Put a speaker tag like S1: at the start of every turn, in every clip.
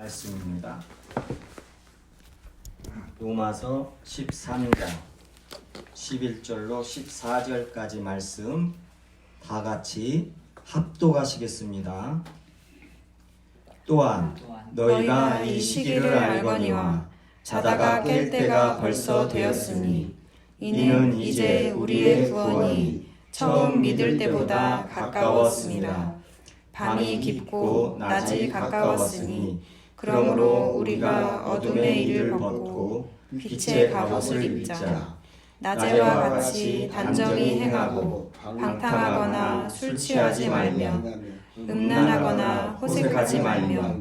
S1: 말씀입니다. 로마서 13장 11절로 14절까지 말씀 다 같이 합독하시겠습니다. 또한 너희가 이 시기를 알거니와 자다가 깰 때가 벌써 되었으니 이는 이제 우리의 구원이 처음 믿을 때보다 가까웠습니다. 밤이 깊고 낮이 가까웠으니 그러므로 우리가 어둠의 일을 벗고 빛의 갑옷을 입자. 낮에와 같이 단정히 행하고 방탕하거나 술 취하지 말며 음란하거나 호색하지 말며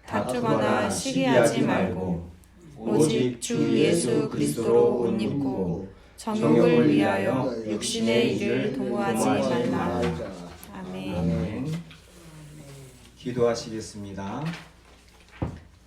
S1: 다투거나 시기하지 말고 오직 주 예수 그리스도로 옷 입고 정욕을 위하여 육신의 일을 도모하지 말라. 아멘. 기도하시겠습니다.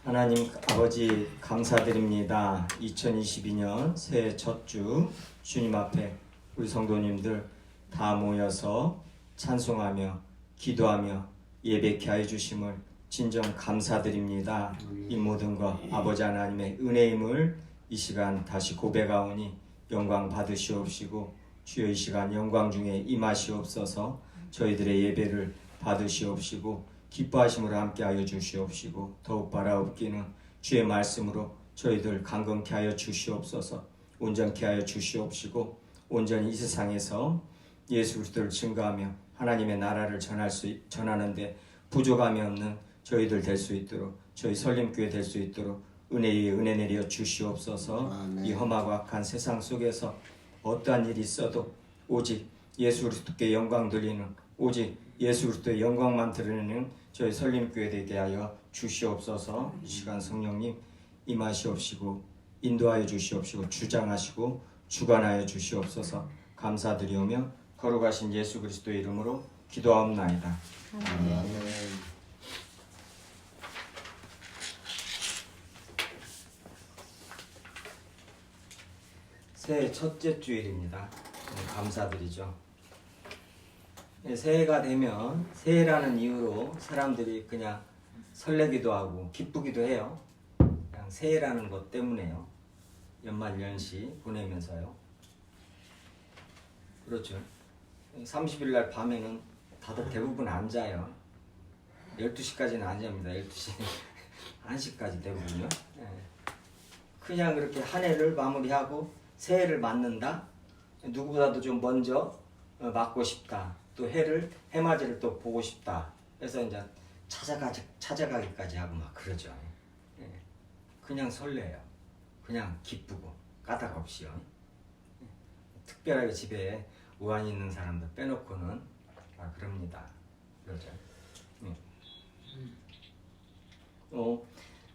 S1: 하나님 아버지 감사드립니다. 2022년 새해 첫 주 주님 앞에 우리 성도님들 다 모여서 찬송하며 기도하며 예배케 하여 주심을 진정 감사드립니다. 이 모든 것 아버지 하나님의 은혜임을 이 시간 다시 고백하오니 영광 받으시옵시고 주여 이 시간 영광 중에 임하시옵소서. 저희들의 예배를 받으시옵시고 기뻐하심으로 함께하여 주시옵시고 더욱 바라옵기는 주의 말씀으로 저희들 강건케 하여 주시옵소서. 온전케 하여 주시옵시고 온전히 이 세상에서 예수 그리스도를 증거하며 하나님의 나라를 전하는데 부족함이 없는 저희들 될 수 있도록 저희 설림교회 될 수 있도록 은혜 위에 은혜 내려 주시옵소서. 아멘. 이 험하고 악한 세상 속에서 어떠한 일이 있어도 오직 예수 그리스도께 영광 돌리는 오직 예수 그리스도의 영광만 드러내는 저희 설림교회 되게 하여 주시옵소서. 이 시간 성령님 임하시옵시고 인도하여 주시옵시고 주장하시고 주관하여 주시옵소서. 감사드리오며 거룩하신 예수 그리스도의 이름으로 기도하옵나이다. 아멘. 새해 첫째 주일입니다. 감사드리죠. 새해가 되면 새해라는 이유로 사람들이 그냥 설레기도 하고 기쁘기도 해요. 그냥 새해라는 것 때문에요. 연말연시 보내면서요. 그렇죠. 30일 날 밤에는 다들 대부분 안 자요. 12시까지는 안 잡니다. 12시, 1시까지 대부분요. 그냥 그렇게 한 해를 마무리하고 새해를 맞는다. 누구보다도 좀 먼저 맞고 싶다. 또 해맞이를 또 보고 싶다. 그래서 이제 찾아가기까지 하고 막 그러죠. 그냥 설레요. 그냥 기쁘고 까닭 없이요. 특별하게 집에 우환이 있는 사람들 빼놓고는 그럽니다. 그러죠.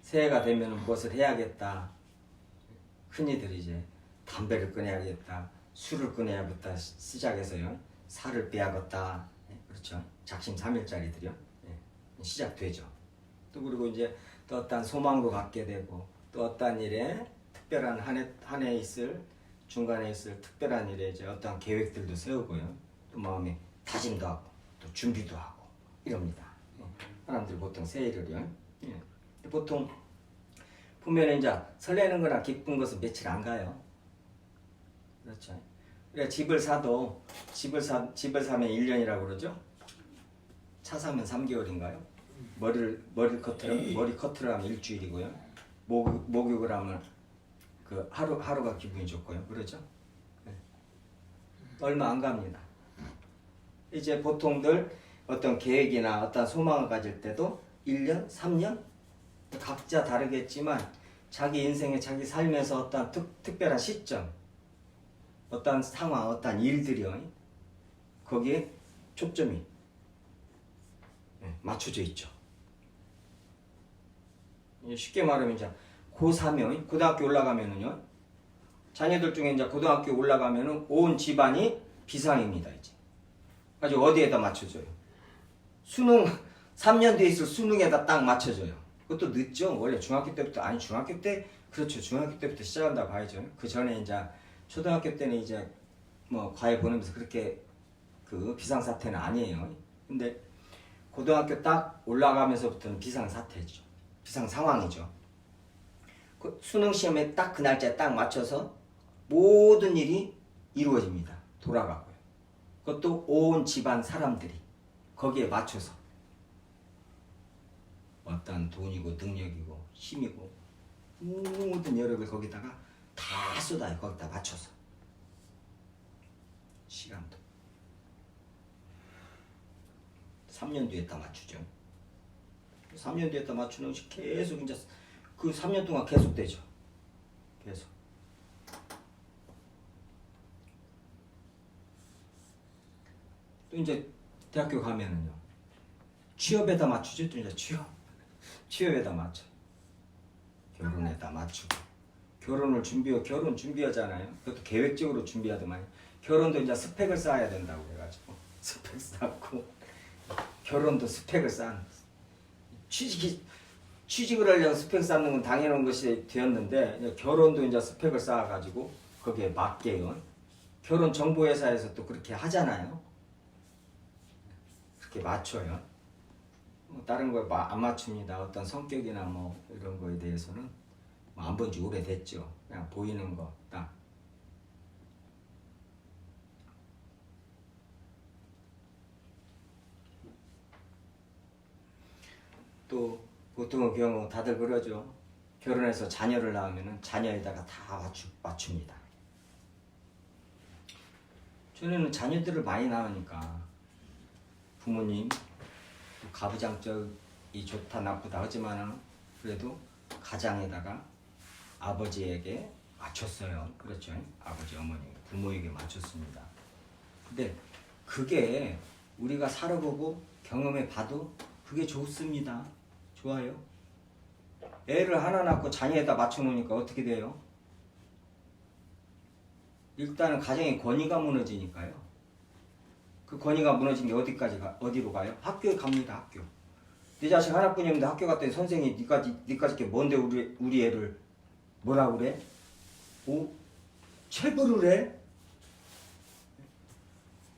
S1: 새해가 되면 무엇을 해야겠다. 흔히들 이제 담배를 끊어야겠다. 술을 끊어야겠다. 시작해서요. 살을 빼야겠다. 그렇죠. 작심삼일짜리들이요. 시작되죠. 또 그리고 이제 또 어떤 소망도 갖게 되고 또 어떤 일에 특별한 한 해 있을 중간에 있을 특별한 일에 이제 어떤 계획들도 세우고요. 또 마음에 다짐도 하고 또 준비도 하고 이럽니다. 사람들이 보통 새해를요. 보통 보면 이제 설레는 거나 기쁜 것은 며칠 안 가요. 그렇죠. 그래 집을 사도 집을 사면 1년이라고 그러죠. 차 사면 3개월인가요? 머리 커트를 하면 일주일이고요. 목욕을 하면 그 하루가 기분이 좋고요. 그렇죠? 얼마 안 갑니다. 이제 보통들 어떤 계획이나 어떤 소망을 가질 때도 1년, 3년 각자 다르겠지만 자기 인생에 자기 삶에서 어떤 특별한 시점 어떤 상황, 어떤 일들이요. 거기에 초점이 맞춰져 있죠. 쉽게 말하면 이제 고3이요. 고등학교 올라가면은요. 자녀들 중에 이제 고등학교 올라가면은 온 집안이 비상입니다. 이제. 아주 어디에다 맞춰줘요? 수능 3년 뒤에 있을 수능에다 딱 맞춰줘요. 그것도 늦죠. 원래 중학교 때부터 중학교 때 그렇죠. 중학교 때부터 시작한다고 봐야죠. 그 전에 이제 초등학교 때는 이제 뭐 과외 보내면서 그렇게 그 비상사태는 아니에요. 근데 고등학교 딱 올라가면서부터는 비상사태죠.
S2: 비상 상황이죠. 그 수능 시험에 딱 그 날짜에 딱 맞춰서 모든 일이 이루어집니다. 돌아가고요. 그것도 온 집안 사람들이 거기에 맞춰서 어떤 돈이고 능력이고 힘이고 모든 여력을 거기다가 다 쏟아요. 거기다 맞춰서 시간도 3년 뒤에 다 맞추죠. 3년 뒤에 다 맞추는 것이 계속 이제 그 3년 동안 계속되죠. 계속. 또 이제 대학교 가면은요. 취업에다 맞추죠. 또 이제 취업에다 맞춰. 결혼에다 맞추고. 결혼 준비하잖아요. 그것도 계획적으로 준비하더만. 결혼도 이제 스펙을 쌓아야 된다고 해가지고 스펙 쌓고 결혼도 스펙을 쌓는. 취직을 하려고 스펙 쌓는 건 당연한 것이 되었는데 결혼도 이제 스펙을 쌓아가지고 거기에 맞게요. 결혼 정보회사에서 또 그렇게 하잖아요. 그렇게 맞춰요. 뭐 다른 거 안 맞춥니다. 어떤 성격이나 뭐 이런 거에 대해서는 뭐 안 본 지 오래됐죠. 그냥 보이는 거 딱. 또 보통의 경우 다들 그러죠. 결혼해서 자녀를 낳으면 자녀에다가 다 맞춥니다. 저는 자녀들을 많이 낳으니까 부모님 가부장적이 좋다 나쁘다 하지만은 그래도 가장에다가 아버지에게 맞췄어요. 그렇죠? 아버지 어머니 부모에게 맞췄습니다. 근데 그게 우리가 살아보고 경험해 봐도 그게 좋습니다. 좋아요. 애를 하나 낳고 자녀에다 맞춰놓으니까 어떻게 돼요? 일단은 가정의 권위가 무너지니까요. 그 권위가 무너지면 어디로 가요? 학교에 갑니다. 학교. 내 자식 하나뿐이었는데 학교 갔더니 선생이 니까지 이렇게 뭔데 우리 애를 뭐라 그래? 오? 체벌을 해?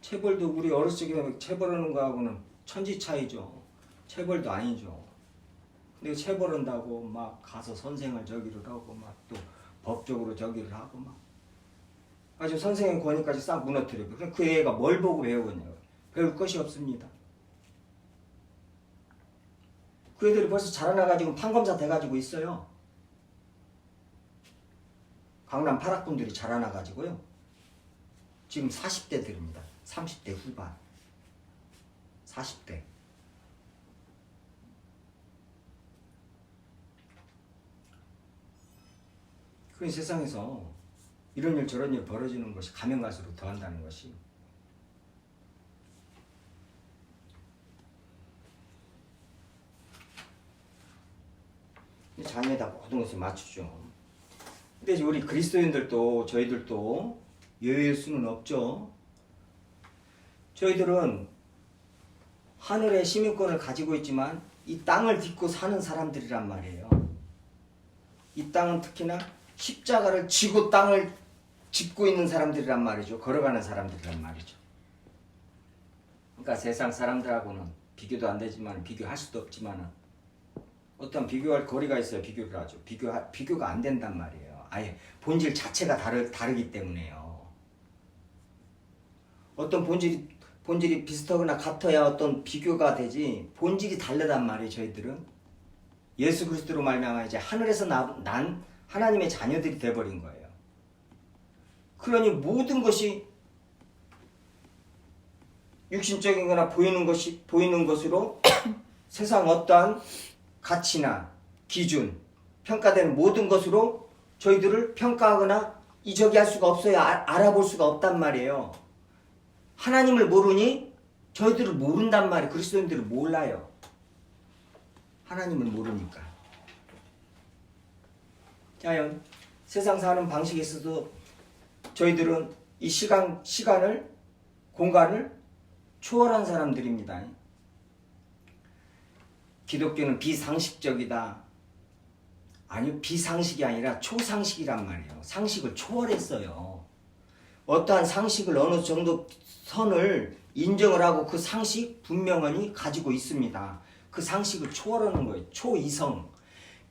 S2: 체벌도 우리 어렸을 적에 체벌하는 거하고는 천지 차이죠. 체벌도 아니죠. 근데 체벌한다고 막 가서 선생을 저기를 하고 막 또 법적으로 저기를 하고 막 아주 선생의 권위까지 싹 무너뜨려요. 그럼 그 애가 뭘 보고 배우겠냐고요. 배울 것이 없습니다. 그 애들이 벌써 자라나가지고 판검사 돼가지고 있어요. 강남 8학분들이 자라나가지고요. 지금 40대들입니다. 30대 후반. 40대. 그런 세상에서 이런 일 저런 일 벌어지는 것이 가면 갈수록 더한다는 것이 자녀에다 모든 것을 맞추죠. 근데 우리 그리스도인들도 저희들도 예외일 수는 없죠. 저희들은 하늘의 시민권을 가지고 있지만 이 땅을 딛고 사는 사람들이란 말이에요. 이 땅은 특히나 십자가를 지고 땅을 짚고 있는 사람들이란 말이죠. 걸어가는 사람들이란 말이죠. 그러니까 세상 사람들하고는 비교도 안 되지만 비교할 수도 없지만 어떤 비교할 거리가 있어야 비교를 하죠. 비교가 안 된단 말이에요. 아예 본질 자체가 다르기 때문에요. 어떤 본질이 비슷하거나 같아야 어떤 비교가 되지 본질이 다르단 말이에요. 저희들은 예수 그리스도로 말미암아 이제 하늘에서 난 하나님의 자녀들이 돼버린 거예요. 그러니 모든 것이 육신적인 거나 보이는 것으로 세상 어떠한 가치나 기준, 평가되는 모든 것으로 저희들을 평가하거나 이적이할 수가 없어요. 알아볼 수가 없단 말이에요. 하나님을 모르니 저희들을 모른단 말이에요. 그리스도인들을 몰라요. 하나님을 모르니까. 자연 세상 사는 방식에 있어도 저희들은 이 시간을 공간을 초월한 사람들입니다. 기독교는 비상식적이다. 아니요, 비상식이 아니라 초상식이란 말이에요. 상식을 초월했어요. 어떠한 상식을 어느 정도 선을 인정을 하고 그 상식 분명히 가지고 있습니다. 그 상식을 초월하는 거예요. 초이성.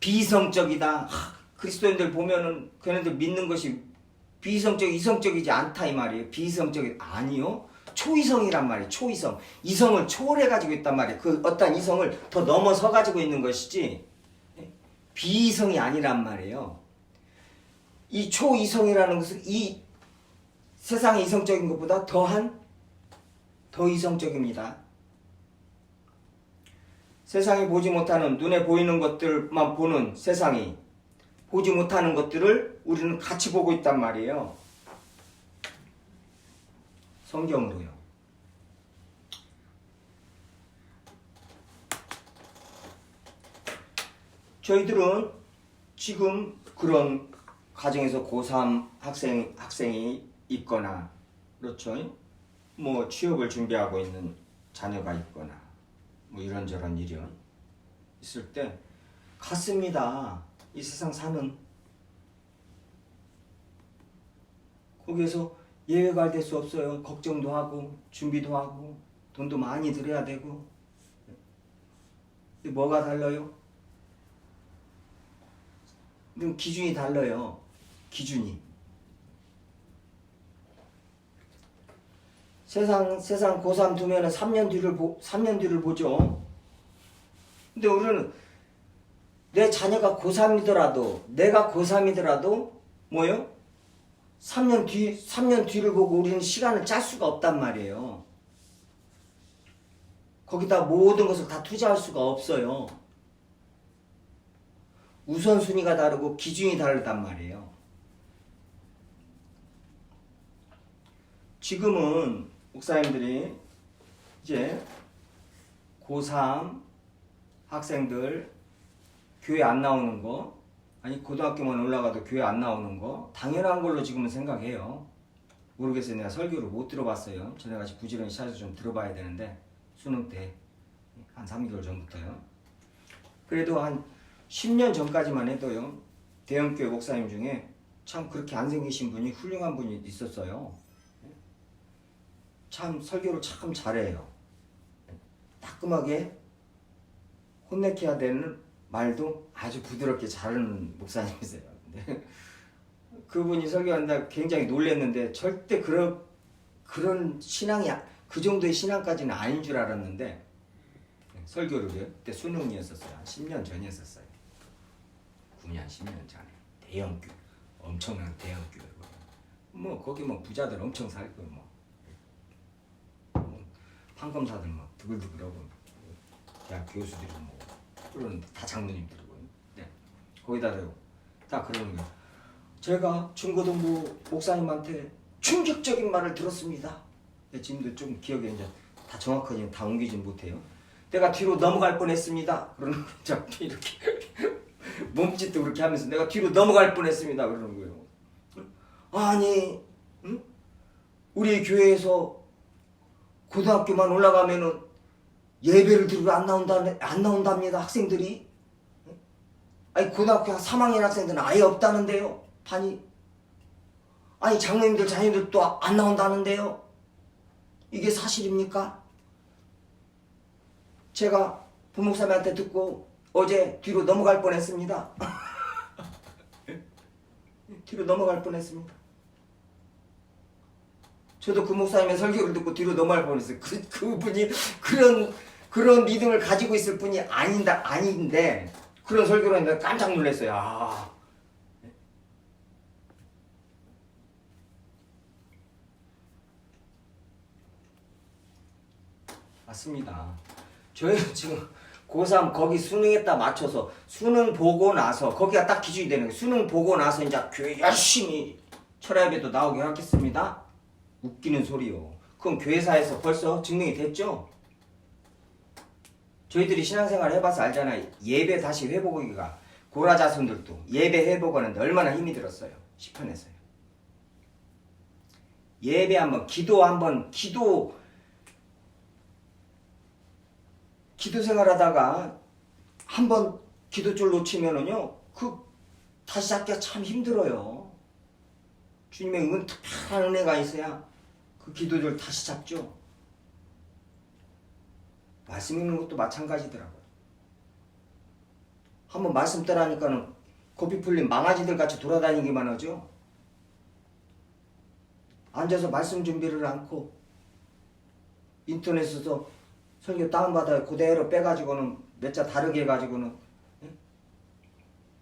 S2: 비이성적이다. 그리스도인들 보면은 걔네들 믿는 것이 비이성적, 이성적이지 않다 이 말이에요. 비이성적이 아니요. 초이성이란 말이에요. 초이성. 이성을 초월해 가지고 있단 말이에요. 그 어떤 이성을 더 넘어서 가지고 있는 것이지 비이성이 아니란 말이에요. 이 초이성이라는 것은 이 세상의 이성적인 것보다 더 이성적입니다. 세상이 보지 못하는 눈에 보이는 것들만 보는 세상이 보지 못하는 것들을 우리는 같이 보고 있단 말이에요. 성경으로요. 저희들은 지금 그런 가정에서 고3 학생이 있거나 그렇죠. 뭐 취업을 준비하고 있는 자녀가 있거나 뭐 이런저런 일이 있을 때 같습니다. 이 세상 사는 거기에서 예외가 될 수 없어요. 걱정도 하고 준비도 하고 돈도 많이 들여야 되고. 뭐가 달라요? 기준이 달라요. 기준이. 세상 고3 두면은 3년 뒤를 보죠. 근데 우리는 내 자녀가 고3이더라도 내가 고3이더라도 뭐요? 3년 뒤를 보고 우리는 시간을 짤 수가 없단 말이에요. 거기다 모든 것을 다 투자할 수가 없어요. 우선순위가 다르고 기준이 다르단 말이에요. 지금은 목사님들이 이제 고3 학생들 교회 안 나오는 거, 아니 고등학교만 올라가도 교회 안 나오는 거 당연한 걸로 지금은 생각해요. 모르겠어요. 내가 설교를 못 들어봤어요. 전에같이 부지런히 찾아서 좀 들어봐야 되는데 수능 때 한 3개월 전부터요. 그래도 한 10년 전까지만 해도요. 대형교회 목사님 중에 참 그렇게 안 생기신 분이 훌륭한 분이 있었어요. 참 설교를 참 잘해요. 따끔하게 혼내켜야 되는 말도 아주 부드럽게 잘하는 목사님이세요. 근데 그분이 설교한다 굉장히 놀랐는데 절대 그런 신앙이 그 정도의 신앙까지는 아닌 줄 알았는데 설교를요. 그때 수능이었었어요. 한 10년 전이었었어요. 9년 10년 전에 대형교회 엄청난 대형교회 뭐 거기 뭐 부자들 엄청 살고 뭐 판검사들 막 두글두글하고 대학 교수들이 뭐 그런 다 장로님들이고 네. 거기다가요 딱 그러는 거예요. 제가 중고등부 목사님한테 충격적인 말을 들었습니다. 지금도 좀 기억에 이제 다 정확하게 다 옮기진 못해요. 내가 뒤로 넘어갈 뻔했습니다. 그러는 거죠. 이렇게 몸짓도 그렇게 하면서 내가 뒤로 넘어갈 뻔했습니다. 그러는 거예요. 아니, 응? 우리 교회에서 고등학교만 올라가면은 예배를 드리러 안 나온답니다. 학생들이. 아니 고등학교 3학년 학생들은 아예 없다는데요. 반이. 아니 장로님들 자녀들 또 안 나온다는데요. 이게 사실입니까? 제가 부목사님한테 듣고 어제 뒤로 넘어갈 뻔했습니다. 뒤로 넘어갈 뻔했습니다. 저도 그 목사님의 설교를 듣고 뒤로 넘어갈 뻔했어요. 그분이 그런 믿음을 가지고 있을 분이 아닌데 그런 설교를 했는데 깜짝 놀랐어요. 아. 맞습니다. 저희는 지금 고3 거기 수능에다 맞춰서 수능 보고 나서 거기가 딱 기준이 되는 거예요. 수능 보고 나서 이제 교회 열심히 철야예배도 나오게 하겠습니다. 웃기는 소리요. 그건 교회사에서 벌써 증명이 됐죠? 저희들이 신앙생활 해봐서 알잖아요. 예배 다시 회복하기가 고라 자손들도 예배 회복하는데 얼마나 힘이 들었어요. 시편에서요. 예배 한번 기도 생활하다가 한번 기도줄 놓치면은요, 다시 잡기가 참 힘들어요. 주님의 특별한 은혜가 있어야 그 기도줄 다시 잡죠. 말씀 읽는 것도 마찬가지더라고요. 한번 말씀 따라하니까는 고삐 풀린 망아지들 같이 돌아다니기만 하죠. 앉아서 말씀 준비를 않고 인터넷에서 설교 다운받아 그대로 빼가지고는 몇 자 다르게 해가지고는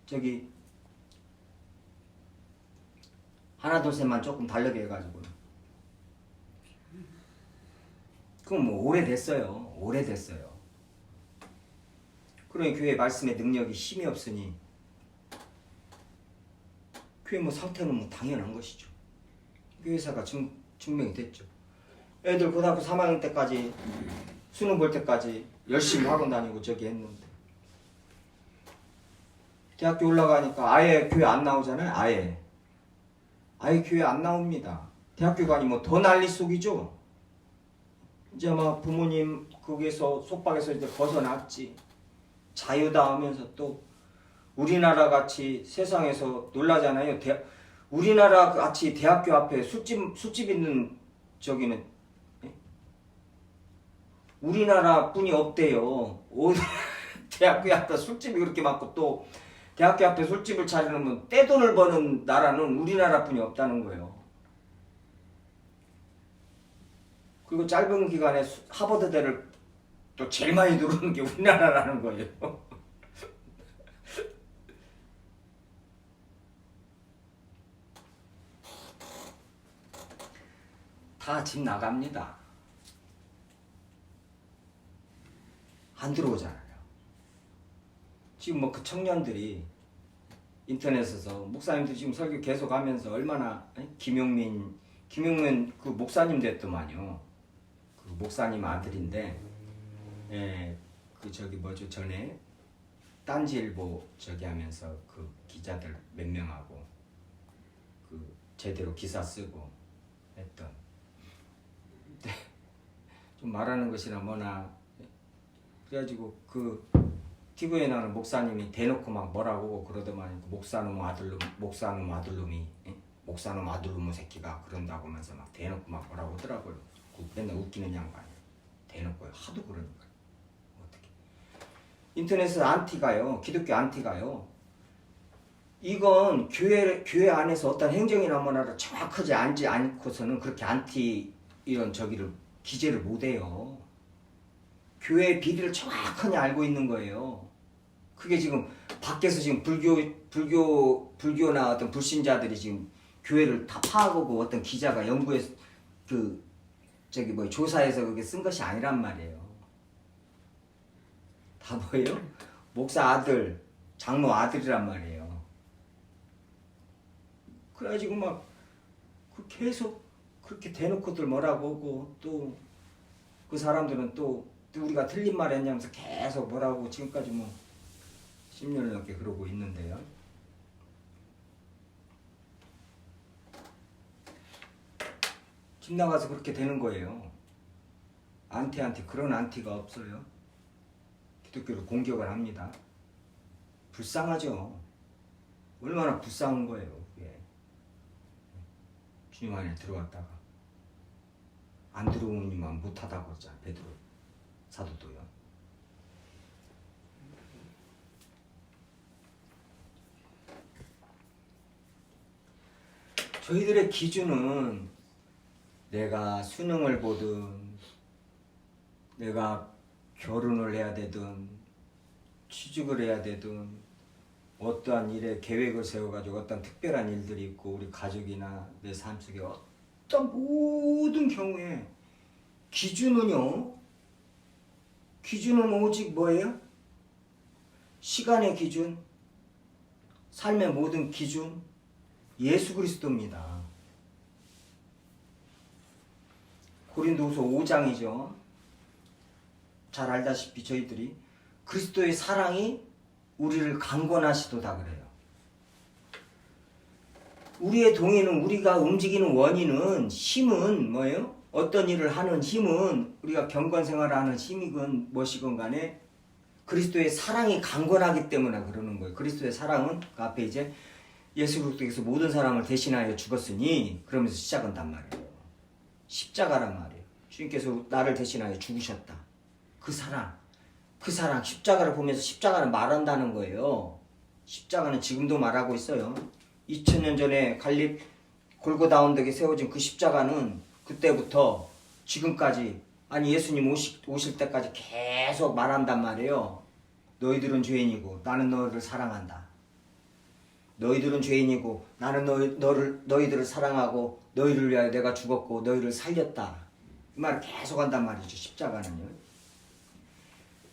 S2: 저기 하나 둘 셋만 조금 다르게 해가지고는 그건 뭐 오래됐어요. 오래됐어요. 그러니 교회 말씀의 능력이 힘이 없으니 교회 뭐 상태는 뭐 당연한 것이죠. 교회사가 증명이 됐죠. 애들 고등학교 3학년 때까지 수능 볼 때까지 열심히 학원 다니고 저기 했는데 대학교 올라가니까 아예 교회 안 나오잖아요. 아예 교회 안 나옵니다. 대학교 가니 뭐 더 난리 속이죠. 이제 막 부모님 거기서 속박에서 이제 벗어났지. 자유다 하면서 또 우리나라 같이 세상에서 놀라잖아요. 우리나라 같이 대학교 앞에 술집 있는 저기는 우리나라 뿐이 없대요. 대학교 앞에 술집이 그렇게 많고 또 대학교 앞에 술집을 차리려면 떼돈을 버는 나라는 우리나라 뿐이 없다는 거예요. 그리고 짧은 기간에 하버드대를 또 제일 많이 들어오는 게 우리나라라는 거예요. 다 집 나갑니다. 안 들어오잖아요. 지금 뭐 그 청년들이 인터넷에서 목사님들 지금 설교 계속 하면서 얼마나 김용민 그 목사님 됐더만요. 그 목사님 아들인데 그 저기 뭐죠 전에 딴지일보 저기 하면서 그 기자들 몇 명하고 그 제대로 기사 쓰고 했던 좀 말하는 것이나 뭐나 그래가지고 그 TV에 나오는 목사님이 대놓고 막 뭐라고 그러더만 목사놈 아들놈이 목사놈 아들놈 새끼가 그런다고 하면서 막 대놓고 막 뭐라고 하더라고요. 그 맨날 웃기는 양반이 대놓고 하도 그러니까 어떻게 인터넷에서 안티가요. 기독교 안티가요. 이건 교회 안에서 어떤 행정이나 뭐나를 정확하지 않고서는 그렇게 안티 이런 저기를 기재를 못해요. 교회의 비리를 정확하게 알고 있는 거예요. 그게 지금 밖에서 지금 불교나 어떤 불신자들이 지금 교회를 다 파악하고 어떤 기자가 연구해서 그 저기 뭐 조사해서 그게 쓴 것이 아니란 말이에요. 다 뭐예요? 목사 아들, 장로 아들이란 말이에요. 그래가지고 막 계속 그렇게 대놓고들 뭐라고 하고 또 그 사람들은 또 우리가 틀린 말 했냐면서 계속 뭐라고 지금까지 뭐 10년을 넘게 그러고 있는데요. 집 나가서 그렇게 되는 거예요. 안티한테 그런 안티가 없어요. 기독교를 공격을 합니다. 불쌍하죠. 얼마나 불쌍한 거예요. 그게. 주님 안에 들어왔다가 안 들어오니만 못하다고 그러잖아. 베드로 사도도요. 저희들의 기준은 내가 수능을 보든 내가 결혼을 해야 되든 취직을 해야 되든 어떠한 일에 계획을 세워가지고 어떤 특별한 일들이 있고 우리 가족이나 내 삶 속에 어떤 모든 경우에 기준은 오직 뭐예요? 시간의 기준, 삶의 모든 기준, 예수 그리스도입니다. 고린도후서 5장이죠. 잘 알다시피 저희들이 그리스도의 사랑이 우리를 강권하시도다 그래요. 우리의 동의는 우리가 움직이는 원인은 힘은 뭐예요? 어떤 일을 하는 힘은 우리가 경건 생활을 하는 힘이건 무엇이건 간에 그리스도의 사랑이 강권하기 때문에 그러는 거예요. 그리스도의 사랑은 그 앞에 이제 예수 그리스도께서 모든 사람을 대신하여 죽었으니 그러면서 시작한단 말이에요. 십자가란 말이에요. 주님께서 나를 대신하여 죽으셨다. 그 사랑, 그 사랑, 십자가를 보면서 십자가는 말한다는 거예요. 십자가는 지금도 말하고 있어요. 2000년 전에 골고다 언덕에 세워진 그 십자가는 그때부터 지금까지, 아니 예수님 오실 때까지 계속 말한단 말이에요. 너희들은 죄인이고 나는 너희를 사랑한다. 너희들은 죄인이고 나는 너희들을 사랑하고 너희를 위하여 내가 죽었고 너희를 살렸다. 이 말을 계속 한단 말이죠. 십자가는요.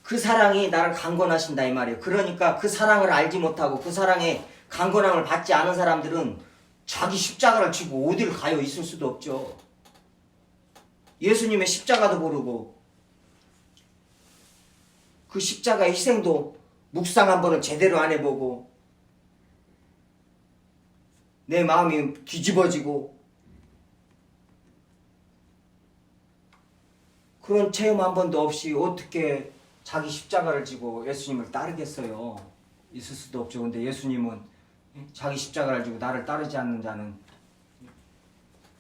S2: 그 사랑이 나를 강권하신다 이 말이에요. 그러니까 그 사랑을 알지 못하고 그 사랑의 강권함을 받지 않은 사람들은 자기 십자가를 지고 어디를 가요? 있을 수도 없죠. 예수님의 십자가도 모르고 그 십자가의 희생도 묵상 한 번은 제대로 안 해보고 내 마음이 뒤집어지고 그런 체험 한 번도 없이 어떻게 자기 십자가를 지고 예수님을 따르겠어요? 있을 수도 없죠. 근데 예수님은 자기 십자가를 지고 나를 따르지 않는 자는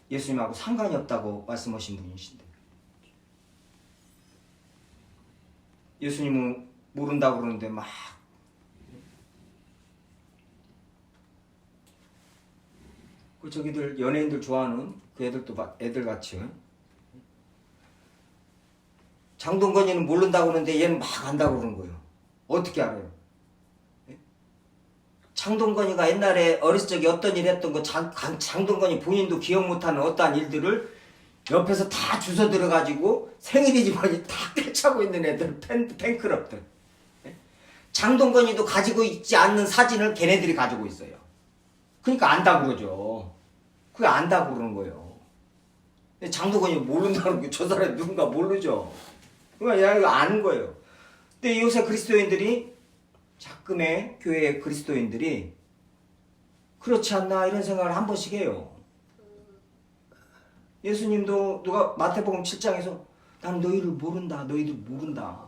S2: 예수님하고 상관이 없다고 말씀하신 분이신데 예수님은 모른다고 그러는데 막 그 저기들 연예인들 좋아하는 그 애들도 막 애들같이 장동건이는 모른다고 그러는데 얘는 막 안다고 그러는 거예요. 어떻게 알아요? 장동건이가 옛날에 어렸을 적에 어떤 일 했던 거 장동건이 본인도 기억 못하는 어떠한 일들을 옆에서 다 주워 들어가지고 생일이지만 다 꿰차고 있는 애들 팬클럽들. 장동건이도 가지고 있지 않는 사진을 걔네들이 가지고 있어요. 그러니까 안다고 그러죠. 그게 안다고 그러는 거예요. 장동건이 모른다는 게 저 사람이 누군가 모르죠. 그러니까 이거 아는 거예요. 근데 요새 그리스도인들이 작금의 교회 그리스도인들이 그렇지 않나 이런 생각을 한 번씩 해요. 예수님도 누가 마태복음 7장에서 나는 너희를 모른다. 너희들 모른다.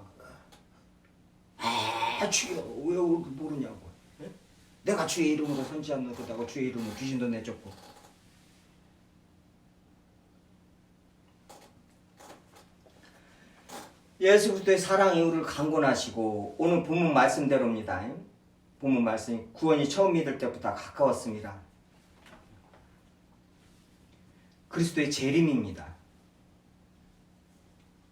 S2: 아 주여 왜 모르냐고. 네? 내가 주의 이름으로 선지한 너다고 주의 이름으로 귀신도 내쫓고 예수 그리스도의 사랑이 우리를 강권하시고 오늘 본문 말씀대로입니다. 본문 말씀이 구원이 처음 믿을 때부터 가까웠습니다. 그리스도의 재림입니다.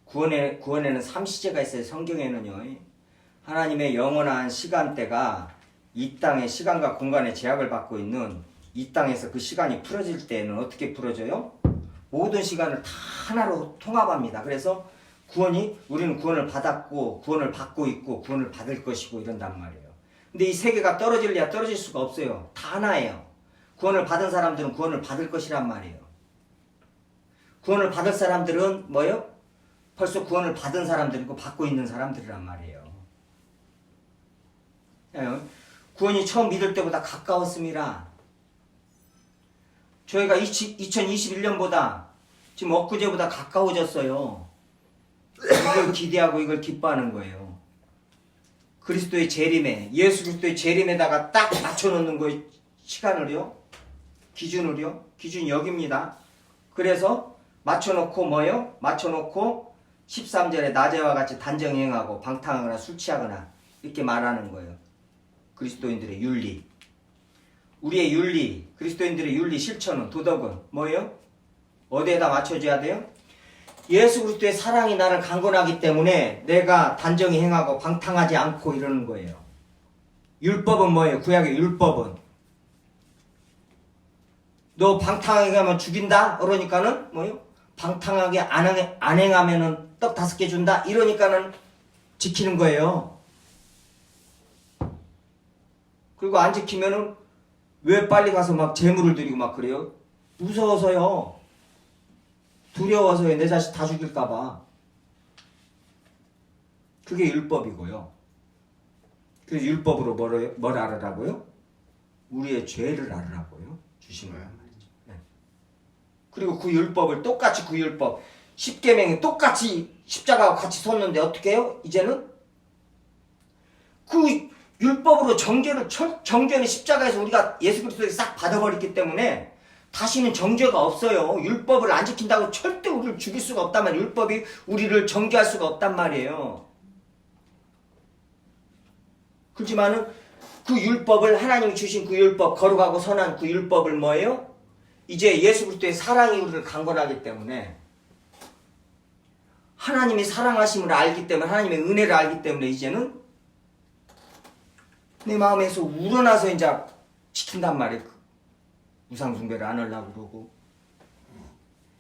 S2: 구원에는 3시제가 있어요. 성경에는요. 하나님의 영원한 시간대가 이 땅의 시간과 공간의 제약을 받고 있는 이 땅에서 그 시간이 풀어질 때에는 어떻게 풀어져요? 모든 시간을 다 하나로 통합합니다. 그래서 우리는 구원을 받았고 구원을 받고 있고 구원을 받을 것이고 이런단 말이에요. 근데 이 세 개가 떨어질래야 떨어질 수가 없어요. 다 하나예요. 구원을 받은 사람들은 구원을 받을 것이란 말이에요. 구원을 받을 사람들은 뭐예요? 벌써 구원을 받은 사람들이고 받고 있는 사람들이란 말이에요. 구원이 처음 믿을 때보다 가까웠습니다. 저희가 2021년보다 지금 엊그제보다 가까워졌어요. 이걸 기대하고 이걸 기뻐하는 거예요. 그리스도의 재림에 예수 그리스도의 재림에다가 딱 맞춰놓는 거예요. 시간을요. 기준 여기입니다. 그래서 맞춰놓고 뭐요? 맞춰놓고 13절에 낮에와 같이 단정 행하고 방탕하거나 술 취하거나 이렇게 말하는 거예요. 그리스도인들의 윤리. 우리의 윤리, 그리스도인들의 윤리 실천은 도덕은 뭐예요? 어디에다 맞춰줘야 돼요? 예수 그리스도의 사랑이 나를 강권하기 때문에 내가 단정히 행하고 방탕하지 않고 이러는 거예요. 율법은 뭐예요? 구약의 율법은 너 방탕하게 하면 죽인다? 그러니까는 뭐예요? 방탕하게 안 행하면은 떡 5개 준다? 이러니까는 지키는 거예요. 그리고 안 지키면은 왜 빨리 가서 막 재물을 드리고 막 그래요? 무서워서요. 두려워서요. 내 자식 다 죽일까봐. 그게 율법이고요. 그래서 율법으로 뭘 알으라고요? 우리의 죄를 알으라고요. 주신 거란 말이죠. 네. 그리고 그 율법을 똑같이 그 율법 10계명이 똑같이 십자가와 같이 섰는데 어떻게 해요? 이제는 그 율법으로 정죄는 십자가에서 우리가 예수 그리스도에 싹 받아버렸기 때문에 다시는 정죄가 없어요. 율법을 안 지킨다고 절대 우리를 죽일 수가 없단 말이에요. 율법이 우리를 정죄할 수가 없단 말이에요. 그렇지만은 그 율법을 하나님이 주신 그 율법 거룩하고 선한 그 율법을 뭐예요? 이제 예수 그리스도의 사랑이 우리를 강권하기 때문에 하나님이 사랑하심을 알기 때문에 하나님의 은혜를 알기 때문에 이제는 내 마음에서 우러나서 이제 지킨단 말이에요. 우상 숭배를 안 하려고 그러고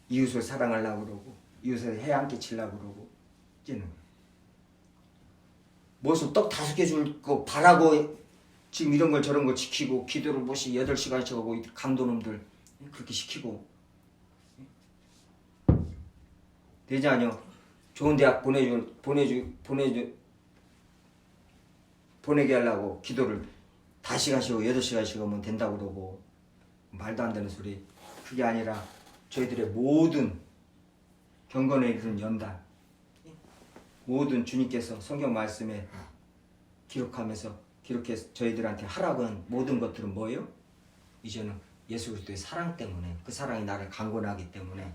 S2: 이웃을 사랑하려고 그러고 이웃을 해 안 끼치려고 그러고 이제는 무엇을 떡 5개 줄 거 바라고 지금 이런 걸 저런 거 지키고 기도를 무엇이 8시간씩 하고 강도놈들 그렇게 시키고 되지 않요? 좋은 대학 보내게 하려고 기도를 5시간씩 하고 8시간씩 하면 된다고 그러고 말도 안 되는 소리. 그게 아니라 저희들의 모든 경건에 이르는 연단 모든 주님께서 성경 말씀에 기록해서 저희들한테 하라고 한 모든 것들은 뭐예요? 이제는 예수 그리스도의 사랑 때문에 그 사랑이 나를 강권하기 때문에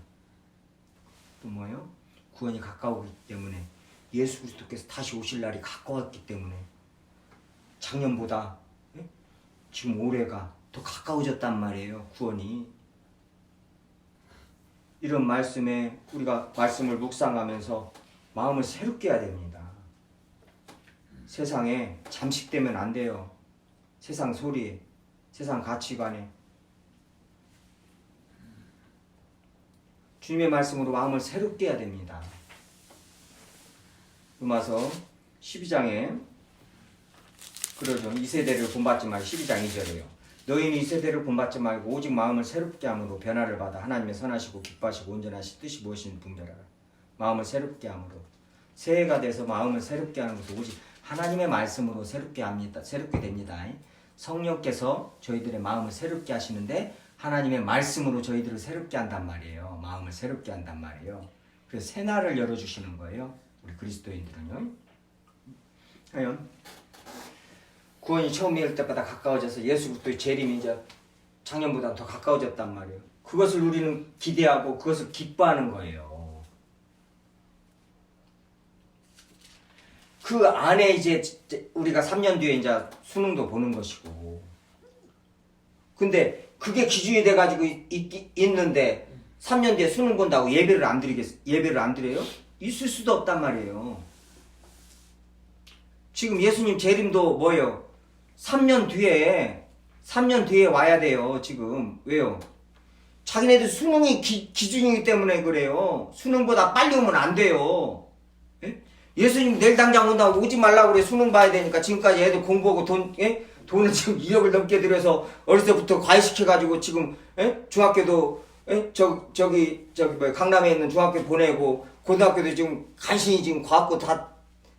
S2: 또 뭐예요? 구원이 가까우기 때문에 예수 그리스도께서 다시 오실 날이 가까웠기 때문에 작년보다 지금 올해가 더 가까워졌단 말이에요. 구원이. 이런 말씀에 우리가 말씀을 묵상하면서 마음을 새롭게 해야 됩니다. 세상에 잠식되면 안 돼요. 세상 소리에, 세상 가치관에. 주님의 말씀으로 마음을 새롭게 해야 됩니다. 로마서 12장에 그러죠. 이 세대를 본받지 말고 12장 2절이에요. 너희는 이 세대를 본받지 말고 오직 마음을 새롭게 함으로 변화를 받아 하나님의 선하시고 기뻐하시고 온전하신 뜻이 무엇인지 분별하라. 마음을 새롭게 함으로. 새해가 돼서 마음을 새롭게 하는 것도 오직 하나님의 말씀으로 새롭게 합니다. 새롭게 됩니다. 성령께서 저희들의 마음을 새롭게 하시는데 하나님의 말씀으로 저희들을 새롭게 한단 말이에요. 마음을 새롭게 한단 말이에요. 그래서 새날을 열어주시는 거예요. 우리 그리스도인들은요. 과연 구원이 처음 열 때보다 가까워져서 예수 그리스도의 재림이 이제 작년보다 더 가까워졌단 말이에요. 그것을 우리는 기대하고 그것을 기뻐하는 거예요. 그 안에 이제 우리가 3년 뒤에 이제 수능도 보는 것이고. 근데 그게 기준이 돼가지고 있는데 3년 뒤에 수능 본다고 예배를 안 드려요? 있을 수도 없단 말이에요. 지금 예수님 재림도 뭐예요? 3년 뒤에 와야 돼요. 지금 왜요? 자기네들 수능이 기준이기 때문에 그래요. 수능보다 빨리 오면 안 돼요. 예? 예수님 내일 당장 온다고 오지 말라고 그래. 수능 봐야 되니까 지금까지 애들 공부하고 돈을 지금 2억을 넘게 들여서 어릴 때부터 과외시켜가지고 지금 중학교도 저기 강남에 있는 중학교 보내고 고등학교도 지금 간신히 지금 과학고 다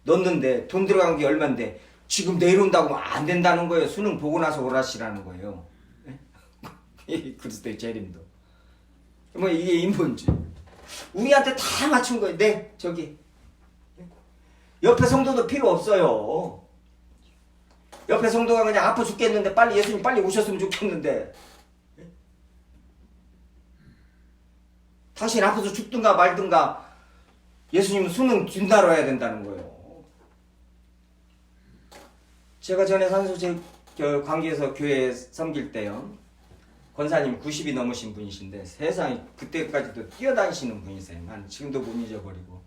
S2: 넣었는데 돈 들어간 게 얼만데 지금 내일 온다고 안 된다는 거예요. 수능 보고 나서 오라시라는 거예요. 그리스도의 재림도. 뭐 이게 인본주의. 우리한테 다 맞춘 거예요. 네, 저기 옆에 성도도 필요 없어요. 옆에 성도가 그냥 아파 죽겠는데 빨리 예수님 빨리 오셨으면 좋겠는데 당신 아파서 죽든가 말든가 예수님은 수능 뒷날로 해야 된다는 거예요. 제가 전에 산소제 관계에서 교회에 섬길 때요. 권사님 90이 넘으신 분이신데 세상에 그때까지도 뛰어다니시는 분이세요. 난 지금도 못 잊어버리고.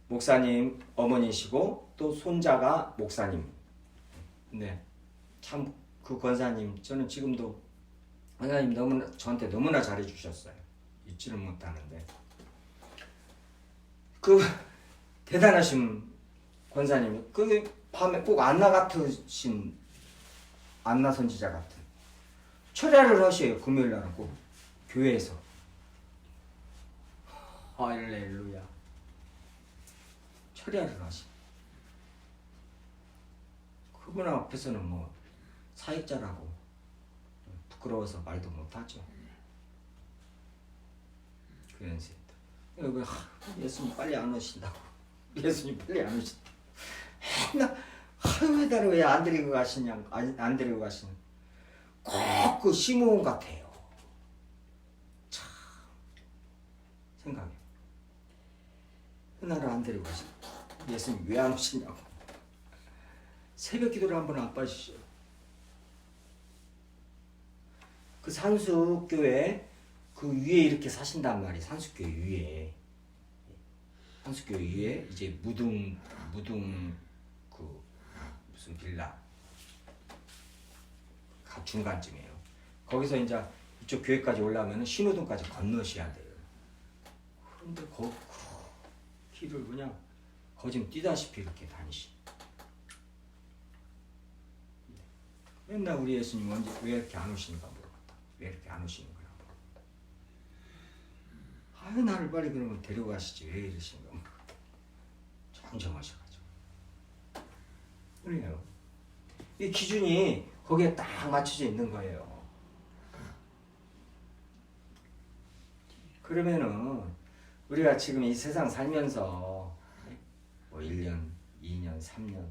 S2: 목사님 어머니시고 또 손자가 목사님. 네, 참 그 권사님 저는 지금도 권사님 저한테 너무나 잘해주셨어요. 잊지를 못하는데 그 대단하신 권사님이 그 밤에 꼭 안나 같으신 안나 선지자 같은 철야를 하셔요. 금요일날은 꼭 교회에서. 할렐루야. 철야를 하시. 그분 앞에서는 뭐 사역자라고 부끄러워서 말도 못하죠. 그 연세다. 예수님 빨리 안 오신다고. 예수님 빨리 안 오신다고. 맨날 하루에다를 왜 안 데리고 가시냐, 안 데리고 가시는. 꼭 그 시므온 같아요. 참 생각해. 나를 안 데리고 가시냐. 예수님 왜 안 오시냐고. 새벽 기도를 한번 안 빠지시죠. 그 산수교회 그 위에 이렇게 사신단 말이에요. 산수교회 위에. 산수교회 위에 이제 무등 그 무슨 빌라 중간쯤이에요. 거기서 이제 이쪽 교회까지 올라오면 신호등까지 건너셔야 돼요. 그런데 그 길을 그냥 거짐 뛰다시피 이렇게 다니시. 맨날 우리 예수님 언제 왜 이렇게 안 오시는가 물어봤다. 왜 이렇게 안 오시는 거야? 아유 나를 빨리 그러면 데려가시지 왜 이러시는가 물어봤다. 정정하셔가지고. 그래요. 이 기준이 거기에 딱 맞춰져 있는 거예요. 그러면은 우리가 지금 이 세상 살면서 뭐 1년, 2년, 3년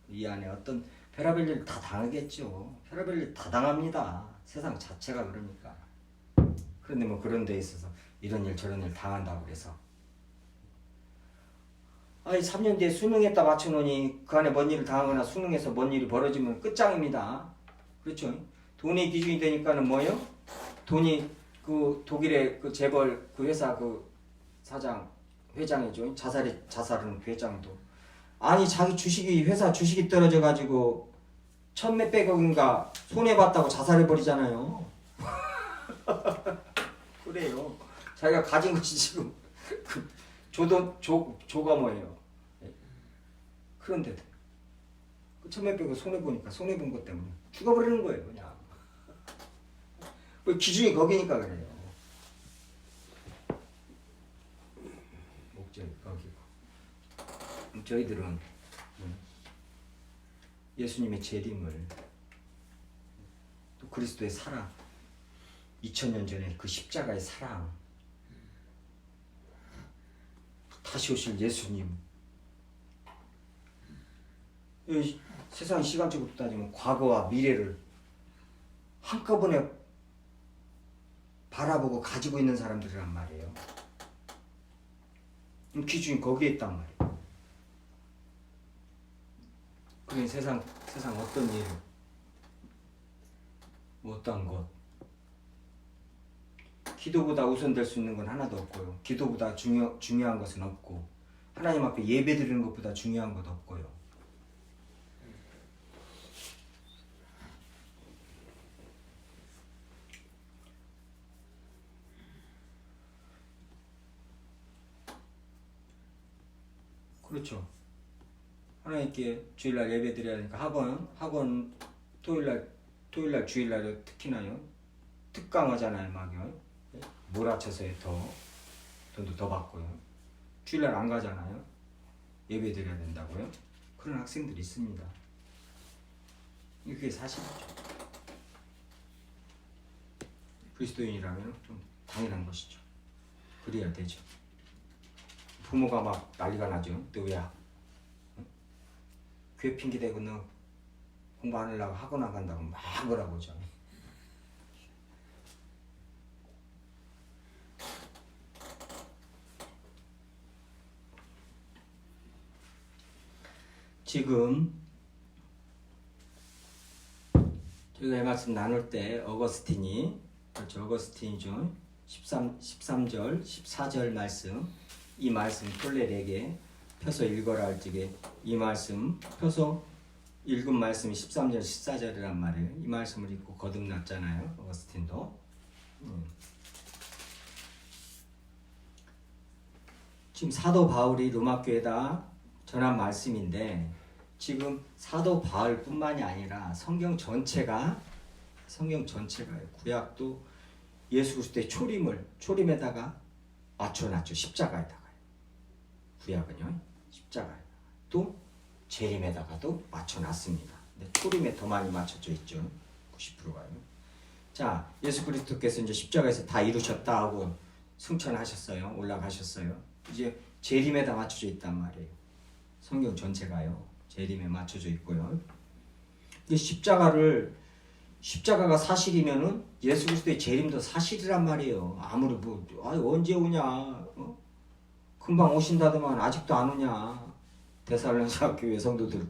S2: 이 안에 어떤 별의별 일 다 당하겠죠. 별의별 일 다 당합니다. 세상 자체가 그러니까. 그런데 뭐 그런 데 있어서 이런 일 저런 일 당한다고 그래서 아니 3년 뒤에 수능에다 맞춰놓으니 그 안에 뭔 일을 당하거나 수능에서 뭔 일이 벌어지면 끝장입니다. 그렇죠? 돈이 기준이 되니까는 뭐예요? 돈이 그 독일의 그 재벌 그 회사 그 사장 회장이죠. 자살은 회장도 아니 자기 주식이 회사 주식이 떨어져 가지고 천몇백억인가 손해 봤다고 자살해 버리잖아요. 그래요. 자기가 가진 것이 지금 그 조가 뭐예요? 그런데도 그 천몇백억 손해 보니까 손해 본 것 때문에 죽어버리는 거예요, 그냥. 그 기준이 거기니까 그래요. 목적이 거기고. 저희들은 예수님의 재림을 또 그리스도의 사랑 2000년 전에 그 십자가의 사랑 다시 오실 예수님 세상 시간적으로 따지면 과거와 미래를 한꺼번에 바라보고 가지고 있는 사람들이란 말이에요. 기준이 거기에 있단 말이에요. 그러니 세상 어떤 일, 어떤 것 기도보다 우선될 수 있는 건 하나도 없고요. 기도보다 중요한 것은 없고 하나님 앞에 예배 드리는 것보다 중요한 것 없고요. 그렇죠. 하나님께 주일날 예배 드려야 하니까 학원 토요일날 주일날에 특히나요. 특강하잖아요, 막요. 몰아쳐서 돈도 더 받고요. 주일날 안 가잖아요. 예배 드려야 된다고요. 그런 학생들이 있습니다. 이게 사실이죠. 그리스도인이라면 좀 당연한 것이죠. 그래야 되죠. 부모가 막 난리가 나죠. 너 왜 교회 핑계대고 너 공부 안 하려고 학원 안 간다고 막 뭐라고 하죠. 지금 저희가 이 말씀 나눌 때 어거스틴이 그렇죠. 어거스틴이죠. 13절 14절 말씀 이 말씀 톨레에게 펴서 읽어라 할 적에 이 말씀 펴서 읽은 말씀이 13절 14절이란 말이에요. 이 말씀을 읽고 거듭났잖아요. 어거스틴도. 지금 사도 바울이 로마 교회에다 전한 말씀인데 지금 사도 바울뿐만이 아니라 성경 전체가 구약도 예수 그리스도의 초림에다가 맞춰놨죠. 십자가에다가. 구약은요. 십자가에 또 재림에다가도 맞춰놨습니다. 근데 초림에 더 많이 맞춰져 있죠. 90%가요. 자, 예수 그리스도께서 이제 십자가에서 다 이루셨다 하고 승천하셨어요. 올라가셨어요. 이제 재림에다 맞춰져 있단 말이에요. 성경 전체가요. 재림에 맞춰져 있고요. 이 십자가가 사실이면은 예수 그리스도의 재림도 사실이란 말이에요. 아무리 언제 오냐? 금방 오신다더만 아직도 안 오냐? 데살로니가 교회 성도들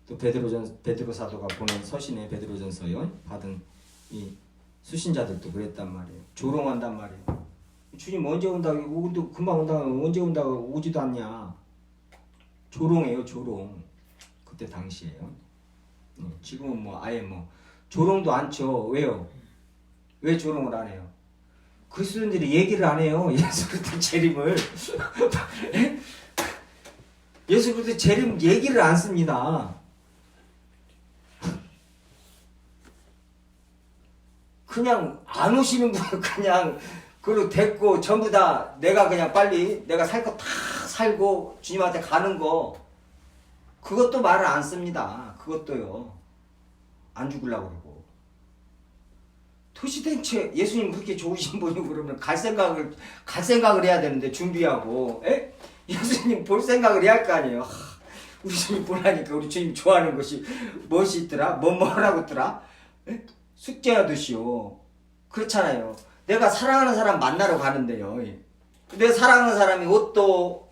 S1: 또 베드로 사도가 보낸 서신에 베드로전서요 받은 이 수신자들도 그랬단 말이에요. 조롱한단 말이에요. 주님 언제 온다고, 우리도 금방 온다고, 언제 온다고 오지도 않냐. 조롱해요, 조롱. 그때 당시에요. 지금은 뭐 아예 뭐 조롱도 안 쳐. 왜요? 왜 조롱을 안 해요? 그리스도인들이 얘기를 안 해요. 예수 그리스도 재림을. 예수 그리스도 재림 얘기를 안 씁니다. 그냥 안 오시는 분 그냥 그걸로 됐고 전부 다 내가 그냥 빨리 내가 살 거 다 살고 주님한테 가는 거 그것도 말을 안 씁니다. 그것도요. 안 죽으려고 그러고. 도시대체 예수님 그렇게 좋으신 분이고 그러면 갈 생각을 해야 되는데 준비하고 예수님 볼 생각을 해야 할 거 아니에요. 우리 주님 보려니까 우리 주님 좋아하는 것이 무엇이 있더라? 뭐라고 있더라? 숙제하듯이요. 그렇잖아요. 내가 사랑하는 사람 만나러 가는데요. 내 사랑하는 사람이 옷도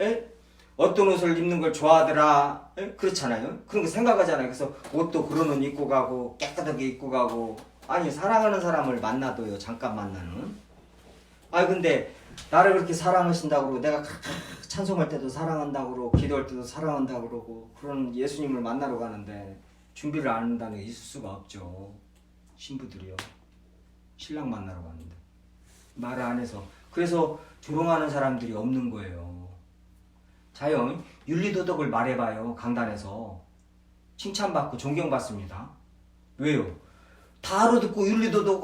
S1: 어떤 옷을 입는 걸 좋아하더라. 그렇잖아요. 그런 거 생각하잖아요. 그래서 옷도 그런 옷 입고 가고 깨끗하게 입고 가고. 아니 사랑하는 사람을 만나도요. 잠깐 만나는. 아니 근데 나를 그렇게 사랑하신다고 그러고 내가 찬송할 때도 사랑한다고 그러고 기도할 때도 사랑한다고 그러고 그런 예수님을 만나러 가는데 준비를 안 한다는 게 있을 수가 없죠. 신부들이요. 신랑 만나러 가는데 말을 안 해서 그래서 조롱하는 사람들이 없는 거예요. 자요. 윤리도덕을 말해봐요. 강단에서 칭찬받고 존경받습니다. 왜요? 다 알아듣고 윤리도덕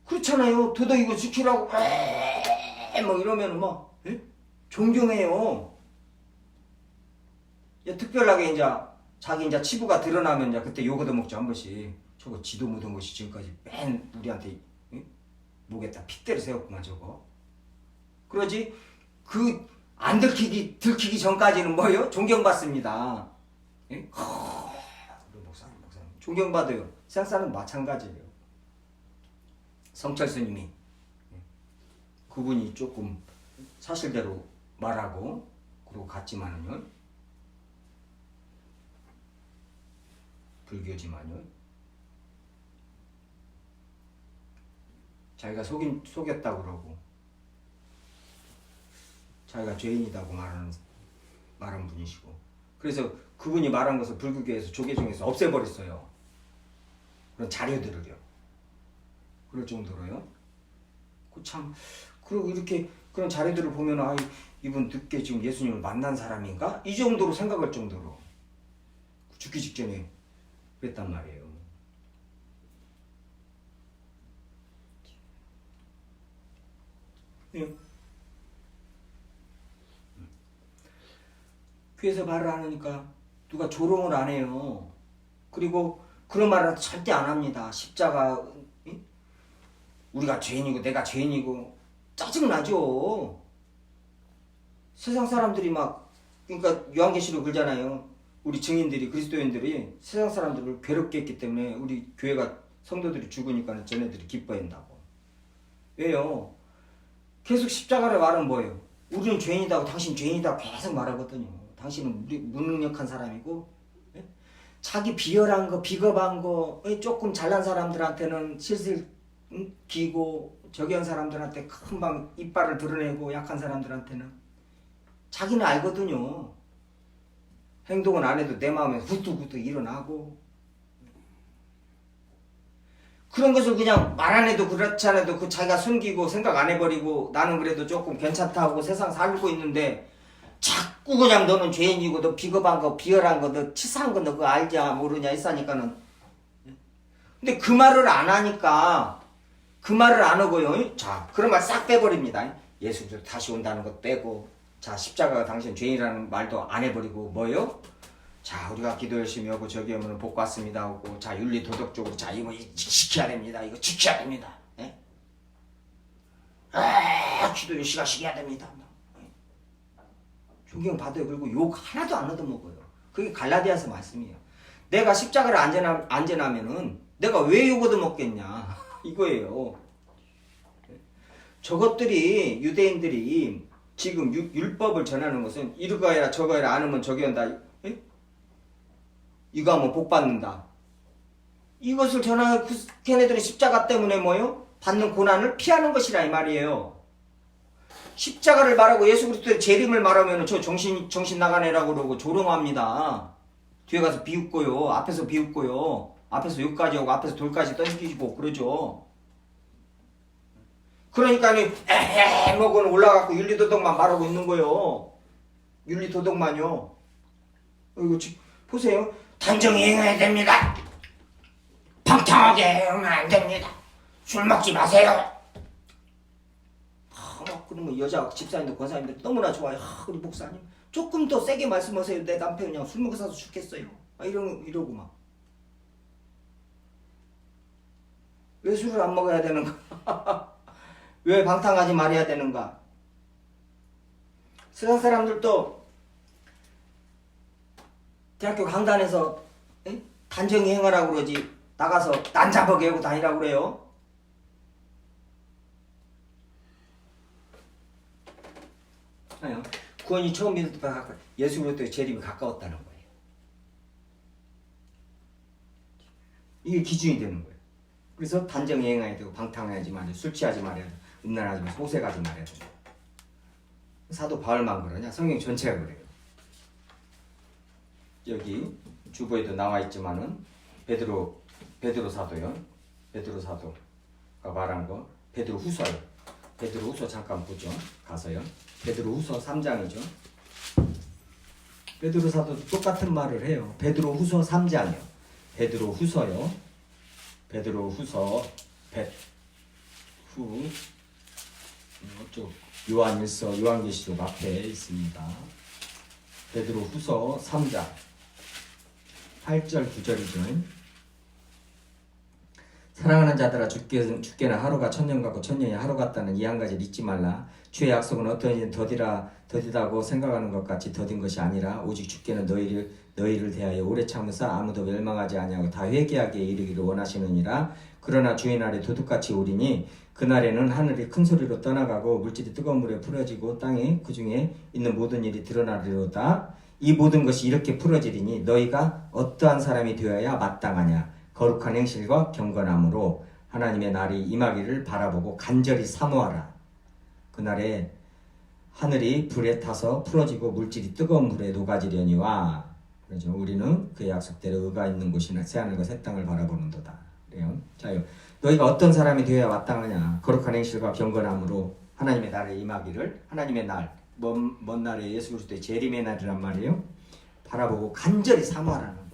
S1: 그렇잖아요. 도덕이고 지키라고 뭐 이러면 막 존경해요. 특별하게 이제 자기 이제 치부가 드러나면 이제 그때 욕 얻어먹죠. 한 번씩. 저거 지도 묻은 것이 지금까지 맨 우리한테 목에다 핏대를 세웠구만 저거. 그러지 안 들키기 전까지는 뭐예요? 존경받습니다. 목사님 존경받아요. 세상 사람은 마찬가지예요. 성철 스님이 그분이 조금 사실대로 말하고 그러고 갔지만은요. 불교지만요. 자기가 속였다고 그러고 자기가 죄인이라고 말한 분이시고 그래서 그분이 말한 것을 불교계에서 조계종에서 없애버렸어요. 그런 자료들을요. 그럴 정도로요. 그리고 이렇게 그런 자료들을 보면 이분 늦게 지금 예수님을 만난 사람인가? 이 정도로 생각할 정도로 죽기 직전에 그랬단 말이에요. 교회에서 말을 안 하니까 누가 조롱을 안 해요. 그리고 그런 말을 절대 안 합니다. 십자가 우리가 죄인이고 내가 죄인이고 짜증나죠. 세상 사람들이 그러니까 요한계시록 그러잖아요. 우리 증인들이 그리스도인들이 세상 사람들을 괴롭게 했기 때문에 우리 교회가 성도들이 죽으니까 쟤네들이 기뻐한다고. 왜요? 계속 십자가를 말은 뭐예요? 우리는 죄인이다고 당신 죄인이다고 계속 말하거든요. 당신은 무능력한 사람이고 자기 비열한 거 비겁한 거 조금 잘난 사람들한테는 실실 기고 저기한 사람들한테 금방 이빨을 드러내고 약한 사람들한테는 자기는 알거든요. 행동은 안 해도 내 마음에 후뚝후뚝 일어나고 그런 것을 그냥 말 안 해도 그렇지 않아도 자기가 숨기고 생각 안 해버리고 나는 그래도 조금 괜찮다고 세상 살고 있는데 자꾸 그냥 너는 죄인이고 너 비겁한 거 비열한 거 너 치사한 거 너 그거 알냐 모르냐 있으니까는 근데 그 말을 안 하니까 그 말을 안 하고요. 자 그런 말 싹 빼버립니다. 예수 그리스도 다시 온다는 것 빼고 자 십자가가 당신 죄인이라는 말도 안 해버리고 뭐요? 자 우리가 기도 열심히 하고 저기 오면 복 받습니다 하고 자 윤리 도덕적으로 자 이거 지켜야 됩니다. 이거 지켜야 됩니다. 기도 열심히 해야 됩니다. 존경 받아요. 그리고 욕 하나도 안 얻어먹어요. 그게 갈라디아서 말씀이에요. 내가 십자가를 안전하면은 내가 왜 욕 얻어먹겠냐 이거예요. 저것들이 유대인들이 지금 율법을 전하는 것은 이거 해라 저거 해라 안 하면 저기 한다.
S2: 이거 하면 복 받는다. 이것을 전하는 걔네들의 십자가 때문에 뭐요? 받는 고난을 피하는 것이라 이 말이에요. 십자가를 말하고 예수 그리스도의 재림을 말하면 저 정신 나간 애라고 그러고 조롱합니다. 뒤에 가서 비웃고요. 앞에서 비웃고요. 앞에서 욕까지 하고 앞에서 돌까지 던지고 그러죠. 그러니까 에헤 먹은 올라가고 윤리도덕만 말하고 있는 거예요. 윤리도덕만요. 이거 보세요. 단정히 행해야 됩니다. 방탕하게 하면 안 됩니다. 술 먹지 마세요. 그러면 여자 집사님들 권사님들 너무나 좋아요. 우리 목사님 조금 더 세게 말씀하세요. 내 남편 그냥 술 먹어서 죽겠어요. 이러고 막. 왜 술을 안 먹어야 되는가? 왜 방탕하지 말아야 되는가? 세상 사람들도 대학교 강단에서 단정히 행하라고 그러지 나가서 난잡하게 하고 다니라고 그래요. 아니요. 구원이 처음 믿을 때부터 예수 그리스도의 재림이 가까웠다는 거예요. 이게 기준이 되는 거예요. 그래서 단정히 행해야 되고 방탕하지 말아야 술 취하지 말아야 돼. 음란하지 말아야 소색하지 말아야 돼. 사도 바울만 그러냐? 성경 전체가 그래요. 여기 주보에도 나와 있지만은 베드로 사도요. 베드로 사도가 말한 거 베드로 후서요. 베드로 후서 잠깐 보죠. 가서요. 베드로 후서 3장이죠. 베드로 사도도 똑같은 말을 해요. 베드로 후서 3장이요. 베드로 후서요. 베드로 후서 쪽 요한일서 요한계시록 앞에 있습니다. 베드로 후서 3장 8절 9절이죠. 사랑하는 자들아 주께는 하루가 천년 같고 천년이 하루 같다는 이 한 가지를 잊지 말라. 주의 약속은 어떤 일은 더디다고 생각하는 것 같이 더딘 것이 아니라 오직 주께는 너희를 대하여 오래 참으사 아무도 멸망하지 아니하고 다 회개하게 이르기를 원하시느니라. 그러나 주의 날에 도둑같이 오리니 그날에는 하늘이 큰 소리로 떠나가고 물질이 뜨거운 물에 풀어지고 땅에 그 중에 있는 모든 일이 드러나리로다. 이 모든 것이 이렇게 풀어지리니 너희가 어떠한 사람이 되어야 마땅하냐. 거룩한 행실과 경건함으로 하나님의 날이 임하기를 바라보고 간절히 사모하라. 그날에 하늘이 불에 타서 풀어지고 물질이 뜨거운 물에 녹아지려니와. 그렇죠. 우리는 그 약속대로 의가 있는 곳이나 새하늘과 새 땅을 바라보는도다. 그래요. 자요. 너희가 어떤 사람이 되어야 마땅하냐. 거룩한 행실과 경건함으로 하나님의 날에 임하기를. 하나님의 날, 먼 날에 예수 그리스도의 재림의 날이란 말이에요. 바라보고 간절히 사모하라는 거예요.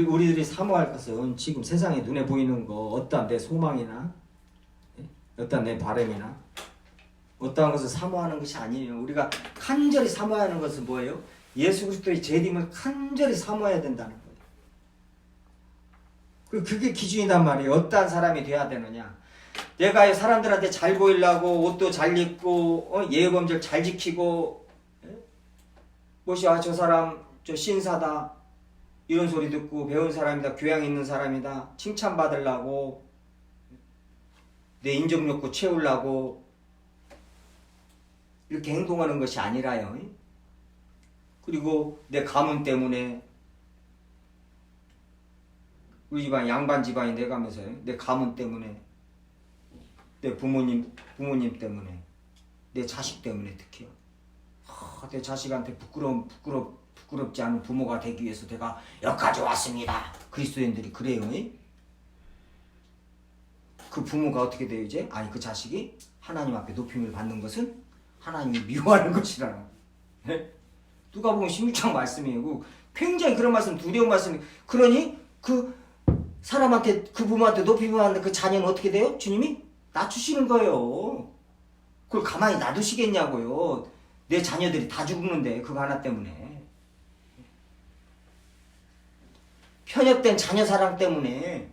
S2: 우리들이 사모할 것은 지금 세상에 눈에 보이는 거, 어떠한 내 소망이나 어떠한 내 바람이나 어떠한 것을 사모하는 것이 아니에요. 우리가 간절히 사모해야 하는 것은 뭐예요? 예수 그리스도의 재림을 간절히 사모해야 된다는 거예요. 그게 기준이란 말이에요. 어떠한 사람이 돼야 되느냐. 내가 사람들한테 잘 보이려고 옷도 잘 입고 예의범절 잘 지키고 뭐시야 저 사람 저 신사다 이런 소리 듣고 배운 사람이다, 교양 있는 사람이다, 칭찬받으려고 내 인정욕구 채우려고 이렇게 행동하는 것이 아니라요. 그리고 내 가문 때문에 우리 집안 양반 집안이 돼가면서요. 내 가문 때문에 내 부모님 때문에 내 자식 때문에 특히요. 내 자식한테 부끄럽지 않은 부모가 되기 위해서 내가 여기까지 왔습니다. 그리스도인들이 그래요. 그 부모가 어떻게 돼요 이제? 아니 그 자식이 하나님 앞에 높임을 받는 것은 하나님이 미워하는 것이라는 거예요. 누가 보면 16장 말씀이에요. 굉장히 그런 말씀, 두려운 말씀이. 그러니 그 사람한테 그 부모한테 높임을 받는 그 자녀는 어떻게 돼요? 주님이 낮추시는 거예요. 그걸 가만히 놔두시겠냐고요. 내 자녀들이 다 죽는데 그거 하나 때문에. 편협된 자녀 사랑 때문에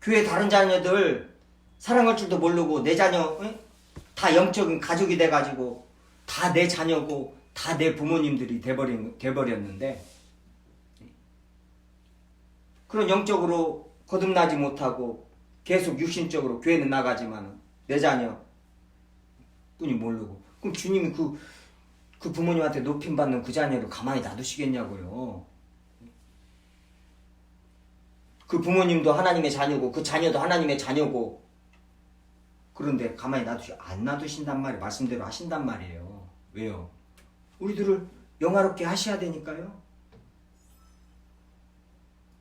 S2: 교회 다른 자녀들 사랑할 줄도 모르고 내 자녀 다 영적인 가족이 돼가지고 다 내 자녀고 다 내 부모님들이 돼버렸는데 그런 영적으로 거듭나지 못하고 계속 육신적으로 교회는 나가지만 내 자녀 뿐이 모르고 그럼 주님이 그 부모님한테 높임받는 그 자녀를 가만히 놔두시겠냐고요. 그 부모님도 하나님의 자녀고 그 자녀도 하나님의 자녀고 그런데 가만히 안 놔두신단 말이에요. 말씀대로 하신단 말이에요. 왜요? 우리들을 영화롭게 하셔야 되니까요.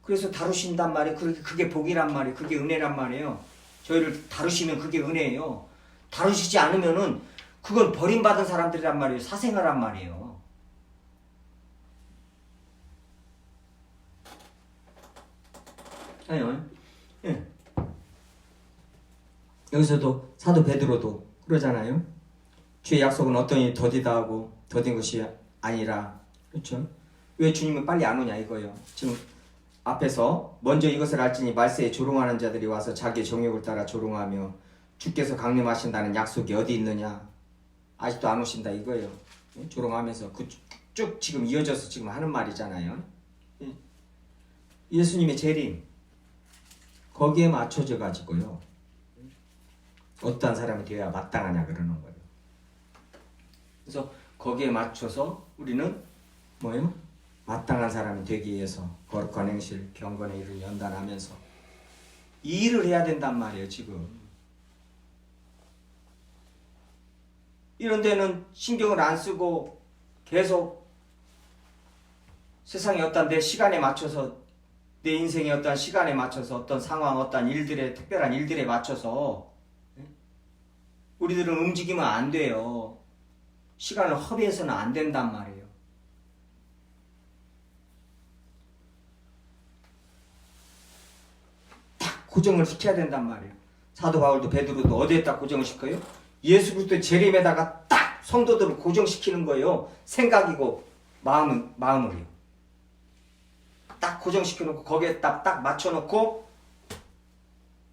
S2: 그래서 다루신단 말이에요. 그게 복이란 말이에요. 그게 은혜란 말이에요. 저희를 다루시면 그게 은혜예요. 다루시지 않으면은 그건 버림받은 사람들이란 말이에요. 사생아란 말이에요. 아니요. 예. 여기서도 사도 베드로도 그러잖아요. 주의 약속은 어떠니 더디다 하고 더딘 것이 아니라 그렇죠? 왜 주님은 빨리 안 오냐 이거예요. 지금 앞에서 먼저 이것을 알지니 말세에 조롱하는 자들이 와서 자기의 정욕을 따라 조롱하며 주께서 강림하신다는 약속이 어디 있느냐 아직도 안 오신다 이거예요. 조롱하면서 쭉 지금 이어져서 지금 하는 말이잖아요. 예수님의 재림 거기에 맞춰져 가지고요. 어떠한 사람이 되어야 마땅하냐 그러는 거예요. 그래서 거기에 맞춰서 우리는 뭐예요? 마땅한 사람이 되기 위해서 거룩한 행실, 경건의 일을 연단하면서 이 일을 해야 된단 말이에요. 지금 이런 데는 신경을 안 쓰고 계속 세상의 어떤 내 시간에 맞춰서 내 인생의 어떤 시간에 맞춰서 어떤 상황, 어떤 일들에 특별한 일들에 맞춰서 우리들은 움직이면 안 돼요. 시간을 허비해서는 안 된단 말이에요. 딱 고정을 시켜야 된단 말이에요. 사도 바울도 베드로도 어디에 딱 고정을 시켜요? 예수 그리스도의 재림에다가 딱 성도들을 고정시키는 거예요. 생각이고 마음을요. 딱 고정시켜놓고 거기에 딱 맞춰놓고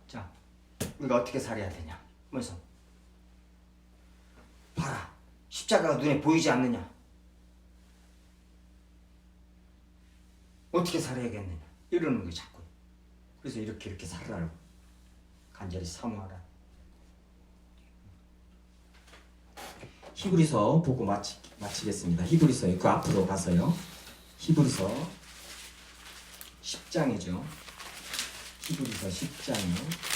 S2: 자 우리가 어떻게 살아야 되냐 하면서 봐라 십자가가 눈에 보이지 않느냐 어떻게 살아야겠느냐 이러는 거예요 자꾸. 그래서 이렇게 살아라고 간절히 사모하라.
S1: 히브리서 보고 마치겠습니다. 히브리서에 그 앞으로 가서요. 히브리서 10장이죠. 히브리서 10장이요.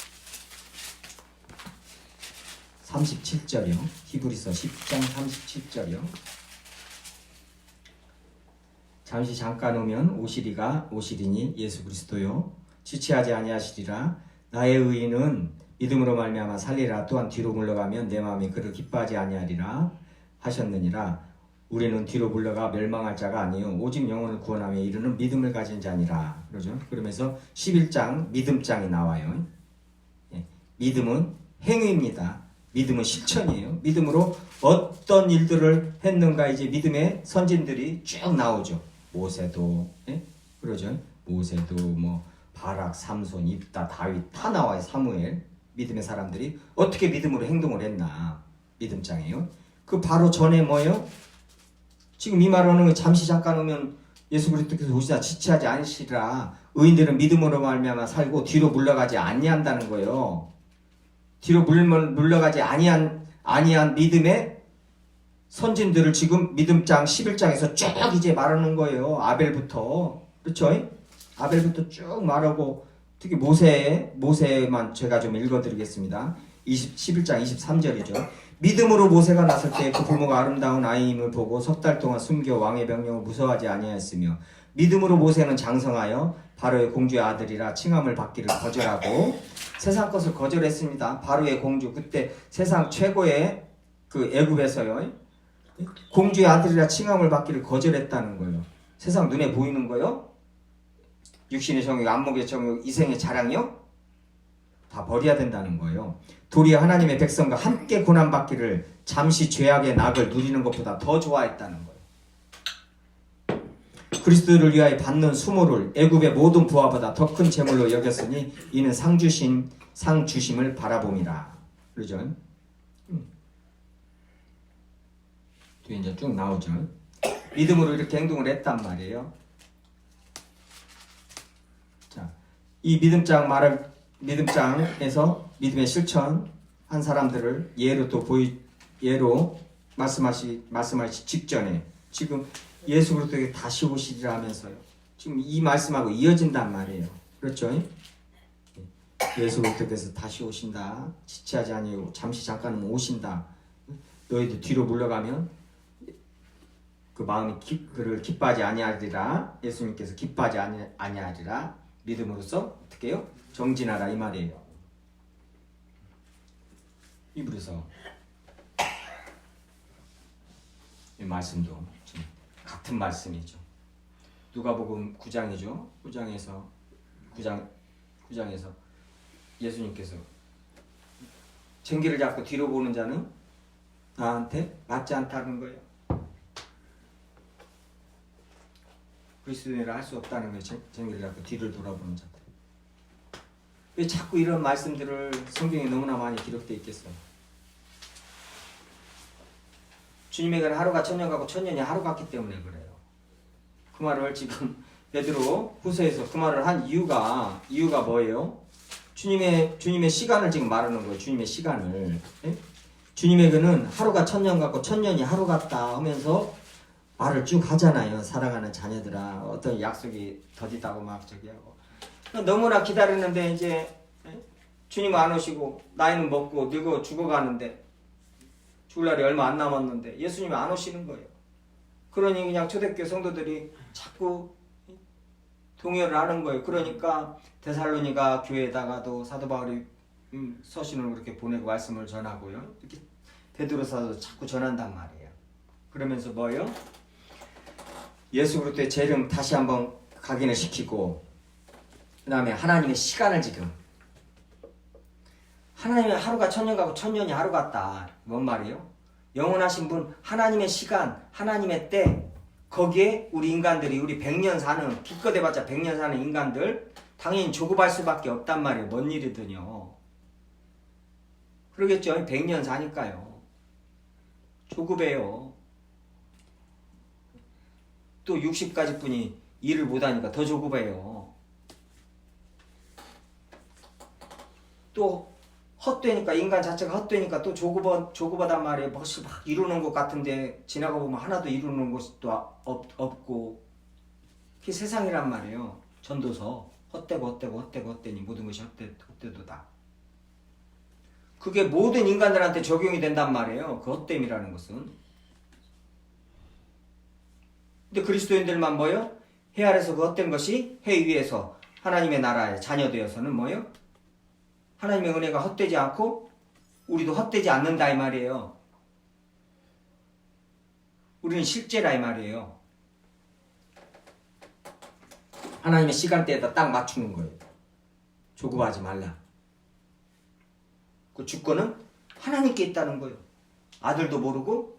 S1: 37절이요. 히브리서 10장 37절이요. 잠시 잠깐 오면 오시리니 예수 그리스도요. 지체하지 아니하시리라. 나의 의인은 믿음으로 말미암아 살리라. 또한 뒤로 물러가면 내 마음이 그를 기뻐하지 아니하리라 하셨느니라. 우리는 뒤로 물러가 멸망할 자가 아니요 오직 영혼을 구원하며 이르는 믿음을 가진 자니라. 그러죠. 그러면서 11장 믿음장이 나와요. 예. 믿음은 행위입니다. 믿음은 실천이에요. 믿음으로 어떤 일들을 했는가 이제 믿음의 선진들이 쭉 나오죠. 모세도 예? 그러죠. 모세도 뭐 바락, 삼손, 입다, 다윗 다 나와요. 사무엘 믿음의 사람들이 어떻게 믿음으로 행동을 했나 믿음장이에요. 그 바로 전에 뭐예요? 지금 이 말하는 거 잠시 잠깐 오면 예수 그리스도께서 오시다 지체하지 않으시리라. 의인들은 믿음으로 말미암아 살고 뒤로 물러가지 아니한다는 거예요. 뒤로 물러가지 아니한 믿음의 선진들을 지금 믿음장 11장에서 쭉 이제 말하는 거예요. 아벨부터 그렇죠? 아벨부터 쭉 말하고 특히 모세만 제가 좀 읽어드리겠습니다. 11장 23절이죠. 믿음으로 모세가 났을 때 그 부모가 아름다운 아이임을 보고 석 달 동안 숨겨 왕의 명령을 무서워하지 아니하였으며 믿음으로 모세는 장성하여 바로의 공주의 아들이라 칭함을 받기를 거절하고 세상 것을 거절했습니다. 바로의 공주 그때 세상 최고의 그 애굽에서요 공주의 아들이라 칭함을 받기를 거절했다는 거예요. 세상 눈에 보이는 거요. 육신의 정욕, 안목의 정욕, 이생의 자랑이요? 다 버려야 된다는 거예요. 도리어 하나님의 백성과 함께 고난받기를 잠시 죄악의 낙을 누리는 것보다 더 좋아했다는 거예요. 그리스도를 위하여 받는 수모를 애굽의 모든 부하보다 더 큰 재물로 여겼으니 이는 상 주심을 바라봄이라. 그러죠? 뒤에 이제 쭉 나오죠. 믿음으로 이렇게 행동을 했단 말이에요. 자, 이 믿음장에서 믿음의 실천 한 사람들을 예로 말씀하시 직전에 지금 예수 그리스도에게 다시 오시리라 하면서요. 지금 이 말씀하고 이어진단 말이에요. 그렇죠? 예수 그리스도께서 다시 오신다. 지체하지 아니하고 잠시 잠깐은 오신다. 너희들 뒤로 물러가면 그 마음이 그를 기뻐하지 아니하리라. 예수님께서 기뻐하지 아니하리라. 믿음으로써 어떻게 해요? 정진하라 이 말이에요. 이브리서 이 말씀도 같은 말씀이죠. 누가복음 9장이죠. 9장에서 예수님께서 쟁기를 잡고 뒤로 보는 자는 나한테 맞지 않다는 거예요. 그리스도인이라 할 수 없다는 거예요. 쟁기를 잡고 뒤를 돌아보는 자들. 왜 자꾸 이런 말씀들을 성경에 너무나 많이 기록되어 있겠어요? 주님에게는 하루가 천년 같고 천년이 하루 같기 때문에 그래요. 그 말을 지금 베드로 후서에서 그 말을 한 이유가 뭐예요? 주님의 시간을 지금 말하는 거예요. 주님의 시간을. 예? 주님에게는 하루가 천년 같고 천년이 하루 같다 하면서 말을 쭉 하잖아요. 사랑하는 자녀들아, 어떤 약속이 더디다고 막 저기 하고. 너무나 기다리는데 이제 주님 안 오시고 나이는 먹고 늙어 죽어가는데 죽을 날이 얼마 안 남았는데 예수님이 안 오시는 거예요. 그러니 그냥 초대교회 성도들이 자꾸 동요를 하는 거예요. 그러니까 데살로니가 교회에다가도 사도 바울이 서신을 그렇게 보내고 말씀을 전하고요. 이렇게 베드로 사도도 자꾸 전한단 말이에요. 그러면서 뭐예요? 예수 그리스도의 재림 다시 한번 각인을 시키고, 그 다음에 하나님의 시간을 지금, 하나님의 하루가 천년 같고 천년이 하루 같다. 뭔 말이에요? 영원하신 분, 하나님의 시간, 하나님의 때, 거기에 우리 인간들이 우리 100년 사는, 기껏 해봤자 100년 사는 인간들 당연히 조급할 수밖에 없단 말이에요. 뭔 일이든요. 그러겠죠. 100년 사니까요. 조급해요. 또 60까지 분이 일을 못하니까 더 조급해요. 또 헛되니까, 인간 자체가 헛되니까 또 조급하단 말이에요. 무엇을 막 이루는 것 같은데 지나가 보면 하나도 이루는 것도 없고. 그게 세상이란 말이에요. 전도서 헛되니 모든 것이 헛되도다. 그게 모든 인간들한테 적용이 된단 말이에요. 그 헛됨이라는 것은. 근데 그리스도인들만 뭐요? 해 아래서 그 헛된 것이 해 위에서 하나님의 나라의 자녀 되어서는 뭐요? 하나님의 은혜가 헛되지 않고 우리도 헛되지 않는다 이 말이에요. 우리는 실제라 이 말이에요. 하나님의 시간대에다 딱 맞추는 거예요. 조급하지 말라. 그 주권은 하나님께 있다는 거예요. 아들도 모르고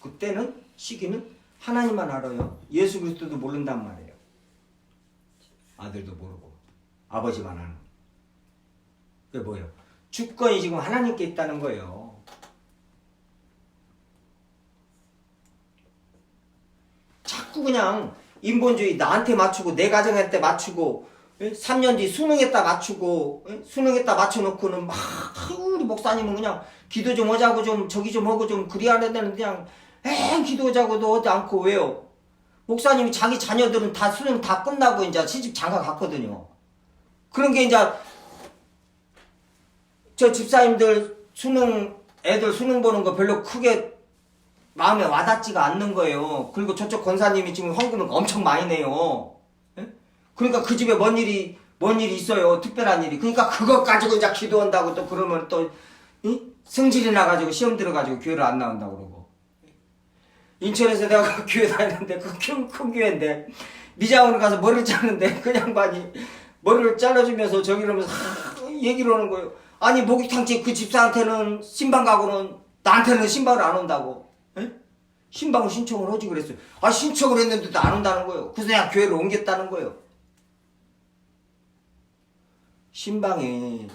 S1: 그때는 시기는 하나님만 알아요. 예수 그리스도도 모른단 말이에요. 아들도 모르고 아버지만 아는. 그게 뭐예요? 주권이 지금 하나님께 있다는 거예요. 자꾸 그냥 인본주의 나한테 맞추고 내 가정한테 맞추고 3년 뒤 수능에다 맞추고 수능에다 맞춰놓고는 막 우리 목사님은 그냥 기도 좀 하자고 좀 저기 좀 하고 좀 그래야 되는데 그냥 기도하자고도 하지 않고. 왜요? 목사님이 자기 자녀들은 다 수능 다 끝나고 이제 시집 장가 갔거든요. 그런 게 이제 저 집사님들 애들 수능 보는 거 별로 크게 마음에 와닿지가 않는 거예요. 그리고 저쪽 권사님이 지금 헌금을 엄청 많이 내요. 그러니까 그 집에 뭔 일이 있어요. 특별한 일이. 그러니까 그거 가지고 이제 기도한다고 또 그러면 또 승질이 나가지고 시험 들어가지고 교회를 안 나온다고 그러고. 인천에서 내가 교회 다니는데 그 큰 교회인데 미장원에 가서 머리를 자르는데 그 양반이 머리를 잘라주면서 저기 이러면서 얘기를 하는 거예요. 아니 목욕탕집 그 집사한테는 신방 가고는 나한테는 신방을 안 온다고. 신방을 신청을 하지 그랬어요. 아 신청을 했는데도 안 온다는 거예요. 그래서 내가 교회를 옮겼다는 거예요. 신방이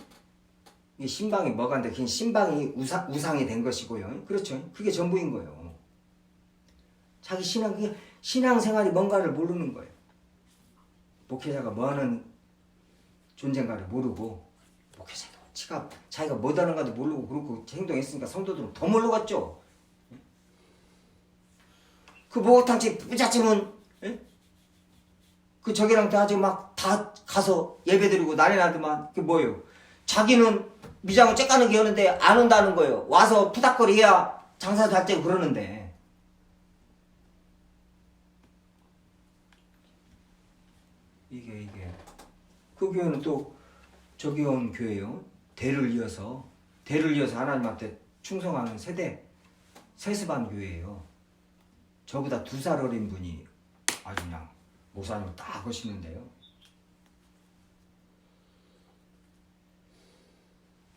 S1: 뭐가 안 돼. 그냥 신방이 우상이 된 것이고요. 그렇죠. 그게 전부인 거예요. 자기 신앙생활이 뭔가를 모르는 거예요. 목회자가 뭐하는 존재인가를 모르고, 목회자도 자기가 뭐하는가도 모르고 그렇고 행동했으니까 성도들은 더 모르겠죠. 그 목욕탕집 부잣집은
S2: 그 저기랑 다 지금 막 다 가서 예배드리고 난리 나더만. 그게 뭐예요? 자기는 미장을 째까는 게 오는데 안 온다는 거예요. 와서 푸닥거리 해야 장사 잘 되고 그러는데. 이게 그 교회는 또 저기 온 교회요. 대를 이어서 하나님한테 충성하는 세습한 교회예요. 저보다 2살 어린 분이 아주 그냥 목사님을 딱 하시는데요.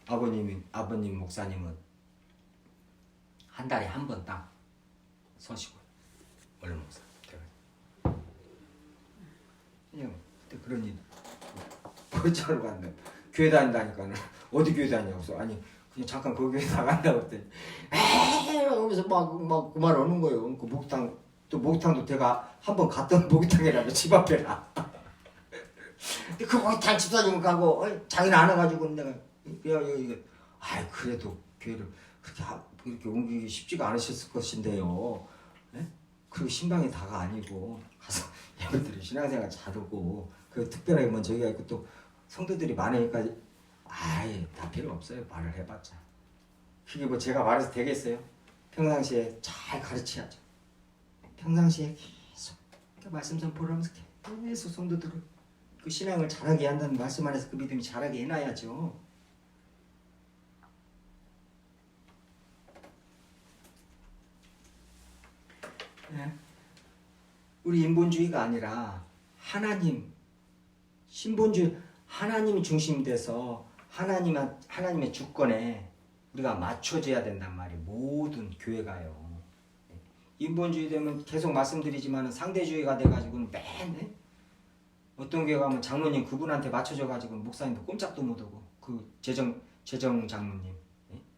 S2: 아버님 목사님은 한 달에 한 번 딱 서시고 원래 목사 그냥 그때 그런 일 벌자로 간다. 교회 다닌다니까는 어디 교회 다니냐고. 아니 그냥 잠깐 그 교회 나간다고 했더니 에이 하면서 막 그만 오는 거예요. 그 목욕탕도 제가 한번 갔던 목욕탕이라며 집 앞에라. 근데 그 목욕탕 집사님 가고 장인 안 와가지고 내가 이거 그래도 교회를 그렇게 옮기기 쉽지가 않으셨을 것인데요. 네? 그리고 신방이 다가 아니고 가서 예배드리 신앙생활 잘하고 그 특별하게 뭐 저기가 있고 또 성도들이 많으니까 다 필요 없어요. 말을 해봤자. 그게 뭐 제가 말해서 되겠어요? 평상시에 잘 가르쳐야죠. 평상시에 계속 말씀 선포를 하면서 계속 성도들을 그 신앙을 잘하게 한다는 말씀 안에서 그 믿음이 잘하게 해놔야죠. 네. 우리 인본주의가 아니라 신본주의 하나님이 중심이 돼서 하나님의 주권에 우리가 맞춰져야 된단 말이에요. 모든 교회가요. 인본주의 되면 계속 말씀드리지만 상대주의가 돼가지고는 맨 어떤 교회 가면 장로님 그분한테 맞춰져가지고 목사님도 꼼짝도 못하고 그 재정 장로님,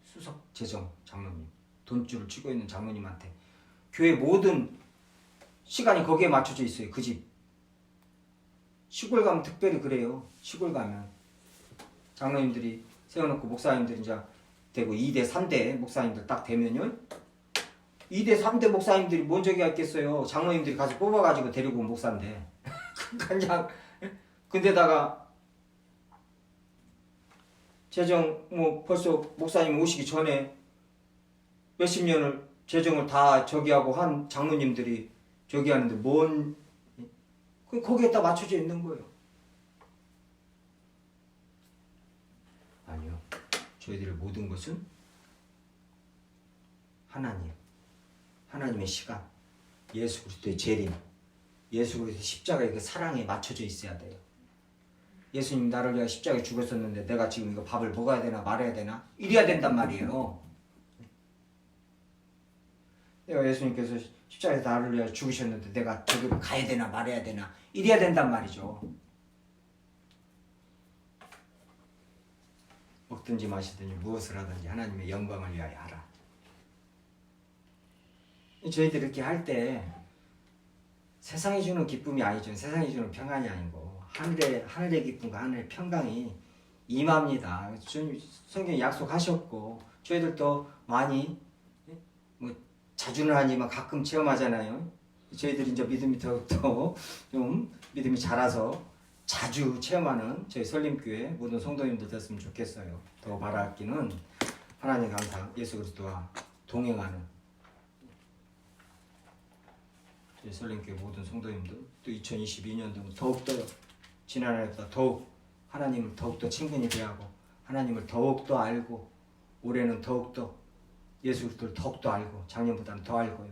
S2: 수석 재정 장로님 돈줄을 치고 있는 장로님한테 교회 모든 시간이 거기에 맞춰져 있어요. 그 집. 시골 가면 특별히 그래요. 시골 가면 장로님들이 세워놓고 목사님들이 이제 되고 2대 3대 목사님들 딱 되면요. 2대 3대 목사님들이 뭔 적이 있겠어요. 장로님들이 가서 뽑아가지고 데리고 온 목사인데 그냥 근데다가 재정 벌써 목사님 오시기 전에 몇십 년을 재정을 다 저기하고 한 장로님들이 저기 하는데 거기에다 맞춰져 있는 거예요. 아니요. 저희들의 모든 것은 하나님의 시간, 예수 그리스도의 재림, 예수 그리스도의 십자가의 그 사랑에 맞춰져 있어야 돼요. 예수님 나를 위해 십자가에 죽었었는데 내가 지금 이거 밥을 먹어야 되나 말아야 되나 이래야 된단 말이에요. 내가 예수님께서 십자가에서 나를 위해 죽으셨는데 내가 저기로 가야 되나 말아야 되나 이래야 된단 말이죠. 먹든지 마시든지 무엇을 하든지 하나님의 영광을 위하여 하라. 저희들 이렇게 할 때 세상이 주는 기쁨이 아니죠. 세상이 주는 평안이 아니고 하늘의 기쁨과 하늘의 평강이 임합니다. 성경에 약속하셨고 저희들도 많이 자주는 아니지만 가끔 체험하잖아요. 저희들이 이제 믿음이 더욱더 좀 믿음이 자라서 자주 체험하는 저희 설림교회 모든 성도님들 됐으면 좋겠어요. 더 바라기는 하나님 감사 예수 그리스도와 동행하는 저희 설림교회 모든 성도님들 또 2022년도 더욱더요. 지난해보다 더욱 하나님을 더욱더 친근히 대하고 하나님을 더욱더 알고 올해는 더욱더 예수 그리스도를 더욱더 알고 작년보다는 더 알고요.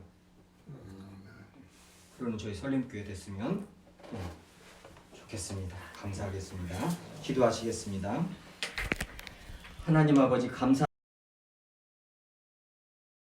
S2: 그러는 저희 설림교회 됐으면 좋겠습니다. 감사하겠습니다. 기도하시겠습니다. 하나님 아버지 감사